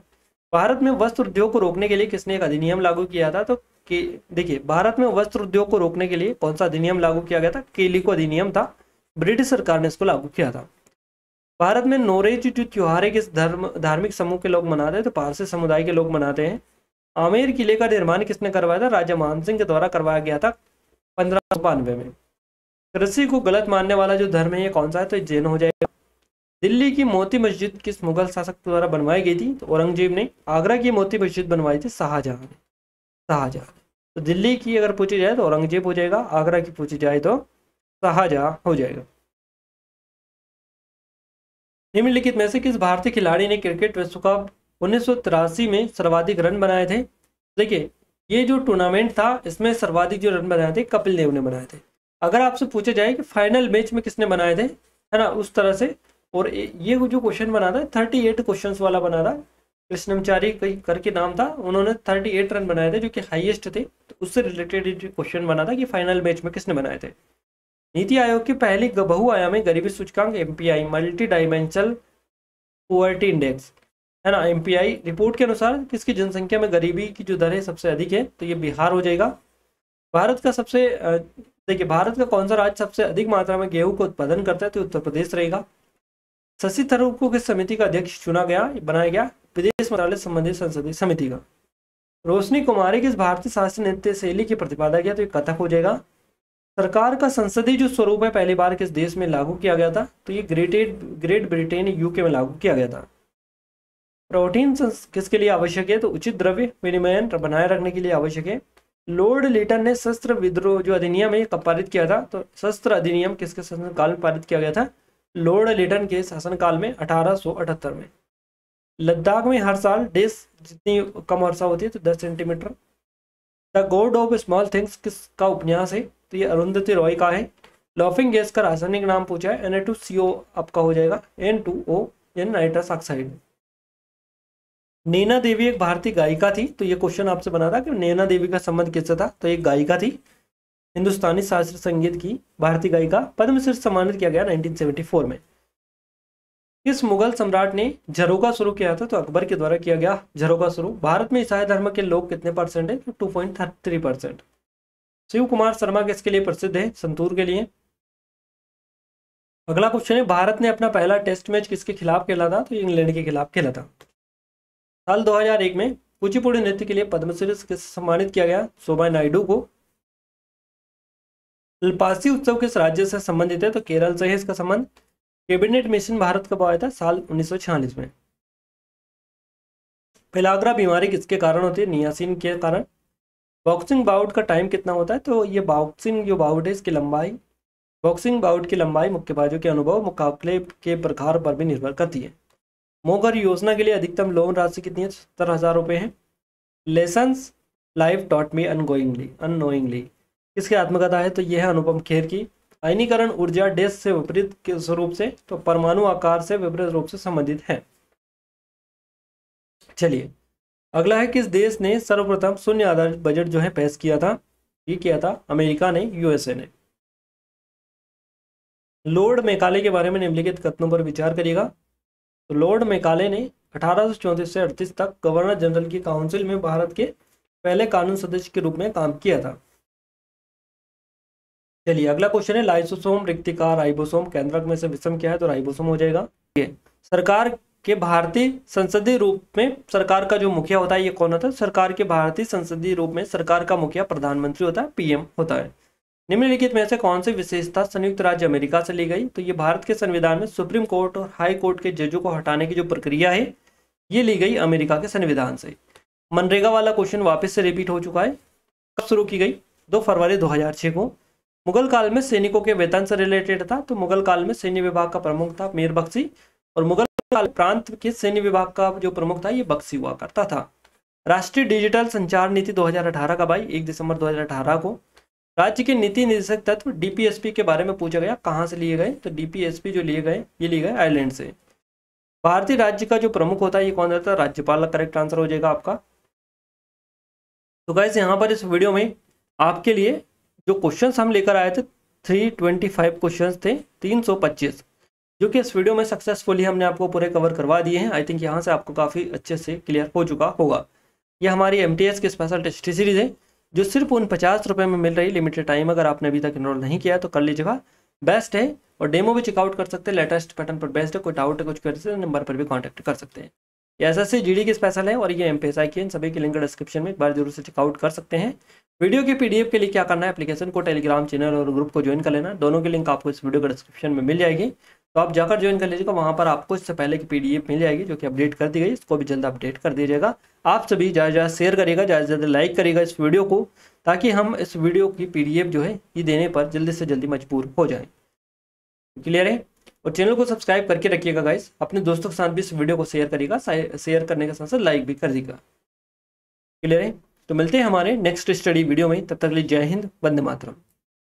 भारत में वस्त्र उद्योग को रोकने के लिए किसने एक अधिनियम लागू किया था? तो देखिए भारत में वस्त्र उद्योग को रोकने के लिए कौन सा अधिनियम लागू किया गया था? केलिको अधिनियम था, ब्रिटिश सरकार ने इसको लागू किया था। भारत में नोरेज जो त्योहार है किस धार्मिक समूह के लोग मनाते हैं? तो पारसी समुदाय के लोग मनाते हैं। आमेर किले का निर्माण किसने करवाया था? राजा मानसिंह के द्वारा करवाया गया था 1592 में। कृषि को गलत मानने वाला जो धर्म है ये कौन सा है? तो जैन हो जाएगा। दिल्ली की मोती मस्जिद किस मुगल शासक द्वारा बनवाई गई थी? तो औरंगजेब ने। आगरा की मोती मस्जिद बनवाई थी शाहजहां ने। शाहजहां। तो दिल्ली की अगर पूछी जाए तो औरंगजेब हो जाएगा, आगरा की पूछी जाए तो शाहजहां हो जाएगा। निम्नलिखित में से किस भारतीय खिलाड़ी ने क्रिकेट विश्व कप 1983 में सर्वाधिक रन बनाए थे? देखिए, ये जो टूर्नामेंट था इसमें सर्वाधिक जो रन बनाए थे कपिल देव ने बनाए थे। अगर आपसे पूछा जाए कि फाइनल मैच में किसने बनाए थे, है ना, उस तरह से। और ये जो क्वेश्चन बना था 38 क्वेश्चन वाला बना था, कृष्णमचारी करके नाम था, उन्होंने 38 रन बनाए थे जो कि हाईएस्ट थे। तो उससे रिलेटेड क्वेश्चन बना था कि फाइनल मैच में किसने बनाए थे। नीति आयोग की पहली बहुआयामी गरीबी सूचकांक MPI, multi dimensional poverty index, है ना, एमपीआई रिपोर्ट के अनुसार किसकी जनसंख्या में गरीबी की जो दर है सबसे अधिक है? तो ये बिहार हो जाएगा। भारत का सबसे देखिए, भारत का कौन सा राज्य सबसे अधिक मात्रा में गेहूं का उत्पादन करता है? तो उत्तर प्रदेश रहेगा। शशि थरूर को किस समिति का अध्यक्ष चुना गया, बनाया गया? विदेश मंत्रालय संबंधित संसदीय समिति का। रोशनी कुमारी किस भारतीय शास्त्रीय नृत्य शैली की प्रतिपादक किया? तो ये कथक हो जाएगा। सरकार का संसदीय जो स्वरूप है पहली बार किस देश में लागू किया गया था? तो ये ग्रेट ब्रिटेन यूके में लागू किया गया था। प्रोटीन किसके लिए आवश्यक है? तो उचित द्रव्य विनिमयन बनाए रखने के लिए आवश्यक है। लॉर्ड लिटन ने शस्त्र विद्रोह जो अधिनियम है कब पारित किया था? तो शस्त्र अधिनियम किसके शासनकाल में पारित किया गया था? लॉर्ड लिटन के शासनकाल में 1878 में। लद्दाख में हर साल देश जितनी कम वर्षा होती है तो 10 centimetre. The God of small things किसका उपन्यास है? तो ये अरुंधति रॉय का है। लॉफिंग गैस का रासायनिक नाम पूछा है, Na2CO आपका हो जाएगा N2O, nitrous oxide. Naina Devi एक भारतीय गायिका थी। तो ये क्वेश्चन आपसे बना था कि नैना देवी का संबंध किससे था? तो एक गायिका थी, हिंदुस्तानी शास्त्रीय संगीत की भारतीय गायिका। पद्मश्री से सम्मानित किया गया 1974 में। किस मुगल सम्राट ने झरोखा शुरू किया था? तो अकबर के द्वारा किया गया झरोखा शुरू। भारत में ईसाई धर्म के लोग कितने परसेंट है? तो 2.3%। शिव कुमार शर्मा किसके लिए प्रसिद्ध है? संतूर के लिए। अगला क्वेश्चन है, भारत ने अपना पहला टेस्ट मैच किसके खिलाफ खेला था? तो इंग्लैंड के खिलाफ खेला था। साल 2001 में कुचिपुड़ी नृत्य के लिए पद्मश्री से सम्मानित किया गया? शोभा नायडू को। लपासी उत्सव किस राज्य से संबंधित है? तो केरल से है इसका संबंध। कैबिनेट मिशन भारत कब आया था? साल 1946 में। पेलाग्रा बीमारी किसके कारण होती है? नियासिन के कारण। बॉक्सिंग बाउट का टाइम कितना होता है? तो ये बॉक्सिंग जो बाउट है इसकी लंबाई, बॉक्सिंग बाउट की लंबाई मुक्केबाजों के अनुभव मुकाबले के प्रकार पर भी निर्भर करती है। मोगर योजना के लिए अधिकतम लोन राशि कितनी है? 70,000 रुपये है। Lessons life taught me unknowingly किसकी आत्मकथा है? तो यह है अनुपम खेर की। आयनीकरण ऊर्जा डैश से विपरीत स्वरूप से, तो परमाणु आकार से विपरीत रूप से संबंधित है। चलिए, अगला है, किस देश ने सर्वप्रथम शून्य आधारित बजट जो है पेश किया था? ये किया था अमेरिका ने, यूएसए ने। लॉर्ड मैकाले के बारे में निम्नलिखित कथनों पर विचार करिएगा। तो लॉर्ड मैकाले ने 1834 से 38 तक गवर्नर जनरल की काउंसिल में भारत के पहले कानून सदस्य के रूप में काम किया था। चलिए, अगला क्वेश्चन है, लाइसोसोम रिक्तिका राइबोसोम केंद्रक में से विषम क्या है? तो राइबोसोम हो जाएगा। सरकार के भारतीय संसदीय रूप में सरकार का जो मुखिया होता है ये कौन होता है? सरकार के भारतीय संसदीय रूप में सरकार का मुखिया प्रधानमंत्री होता है, पीएम होता है। निम्नलिखित में से कौन सी विशेषता संयुक्त राज्य अमेरिका से ली गई? तो ये भारत के संविधान में सुप्रीम कोर्ट और हाई कोर्ट के जजों को हटाने की जो प्रक्रिया है ये ली गई अमेरिका के संविधान से। मनरेगा वाला क्वेश्चन वापस से रिपीट हो चुका है। कब शुरू की गई? 2 फरवरी 2006 को। मुगल काल में सैनिकों के वेतन से रिलेटेड था। तो मुगल काल में सैन्य विभाग का प्रमुख था मीर बख्शी, और मुगल काल प्रांत के सैन्य विभाग का जो प्रमुख था ये बख्शी हुआ करता था। राष्ट्रीय डिजिटल संचार नीति 2018 का भाई 1 दिसंबर 2018 को। राज्य के नीति निर्देशक तत्व डीपीएसपी के बारे में पूछा गया, कहाँ से लिए गए? तो डीपीएसपी जो लिए गए ये लिए गए आयरलैंड से। भारतीय राज्य का जो प्रमुख होता है ये कौन रहता है? राज्यपाल। करेक्ट आंसर हो जाएगा आपका। तो गाइस, यहाँ पर इस वीडियो में आपके लिए जो क्वेश्चंस हम लेकर आए थे 325 क्वेश्चंस थे, 325, जो कि इस वीडियो में सक्सेसफुली हमने आपको पूरे कवर करवा दिए हैं। आई थिंक यहाँ से आपको काफ़ी अच्छे से क्लियर हो चुका होगा। यह हमारी एमटीएस की स्पेशल टेस्ट सीरीज है जो सिर्फ उन 50 रुपये में मिल रही, लिमिटेड टाइम। अगर आपने अभी तक इनरोल नहीं किया तो कर लीजिएगा, बेस्ट है। और डेमो भी चेकआउट कर सकते हैं, लेटेस्ट पैटर्न पर बेस्ट है। कोई डाउट है कुछ कर सकते हैं, नंबर पर भी कॉन्टैक्ट कर सकते हैं। ये एसएससी जीडी की स्पेशल है और ये एमपीएसआई की, इन सभी की लिंक डिस्क्रिप्शन में एक बार जरूर से चेकआउट कर सकते हैं। वीडियो की पीडीएफ के लिए क्या करना है, एप्लीकेशन को, टेलीग्राम चैनल और ग्रुप को ज्वाइन कर लेना। दोनों की लिंक आपको इस वीडियो के डिस्क्रिप्शन में मिल जाएगी। तो आप जाकर ज्वाइन कर लीजिएगा, वहाँ पर आपको इससे पहले की PDF मिल जाएगी जो कि अपडेट कर दी गई, इसको भी जल्द अपडेट कर दिया जाएगा। आप सभी ज़्यादा ज़्यादा शेयर करेगा, ज़्यादा से ज़्यादा लाइक करेगा इस वीडियो को, ताकि हम इस वीडियो की PDF जो है ये देने पर जल्दी से जल्दी मजबूर हो जाएं। क्लियर है? और चैनल को सब्सक्राइब करके रखिएगा गाइस, अपने दोस्तों के साथ भी इस वीडियो को शेयर करिएगा, शेयर करने के साथ साथ लाइक भी कर दीजिएगा। क्लियर है? तो मिलते हैं हमारे नेक्स्ट स्टडी वीडियो में, तब तक के लिए जय हिंद, वंदे मातरम।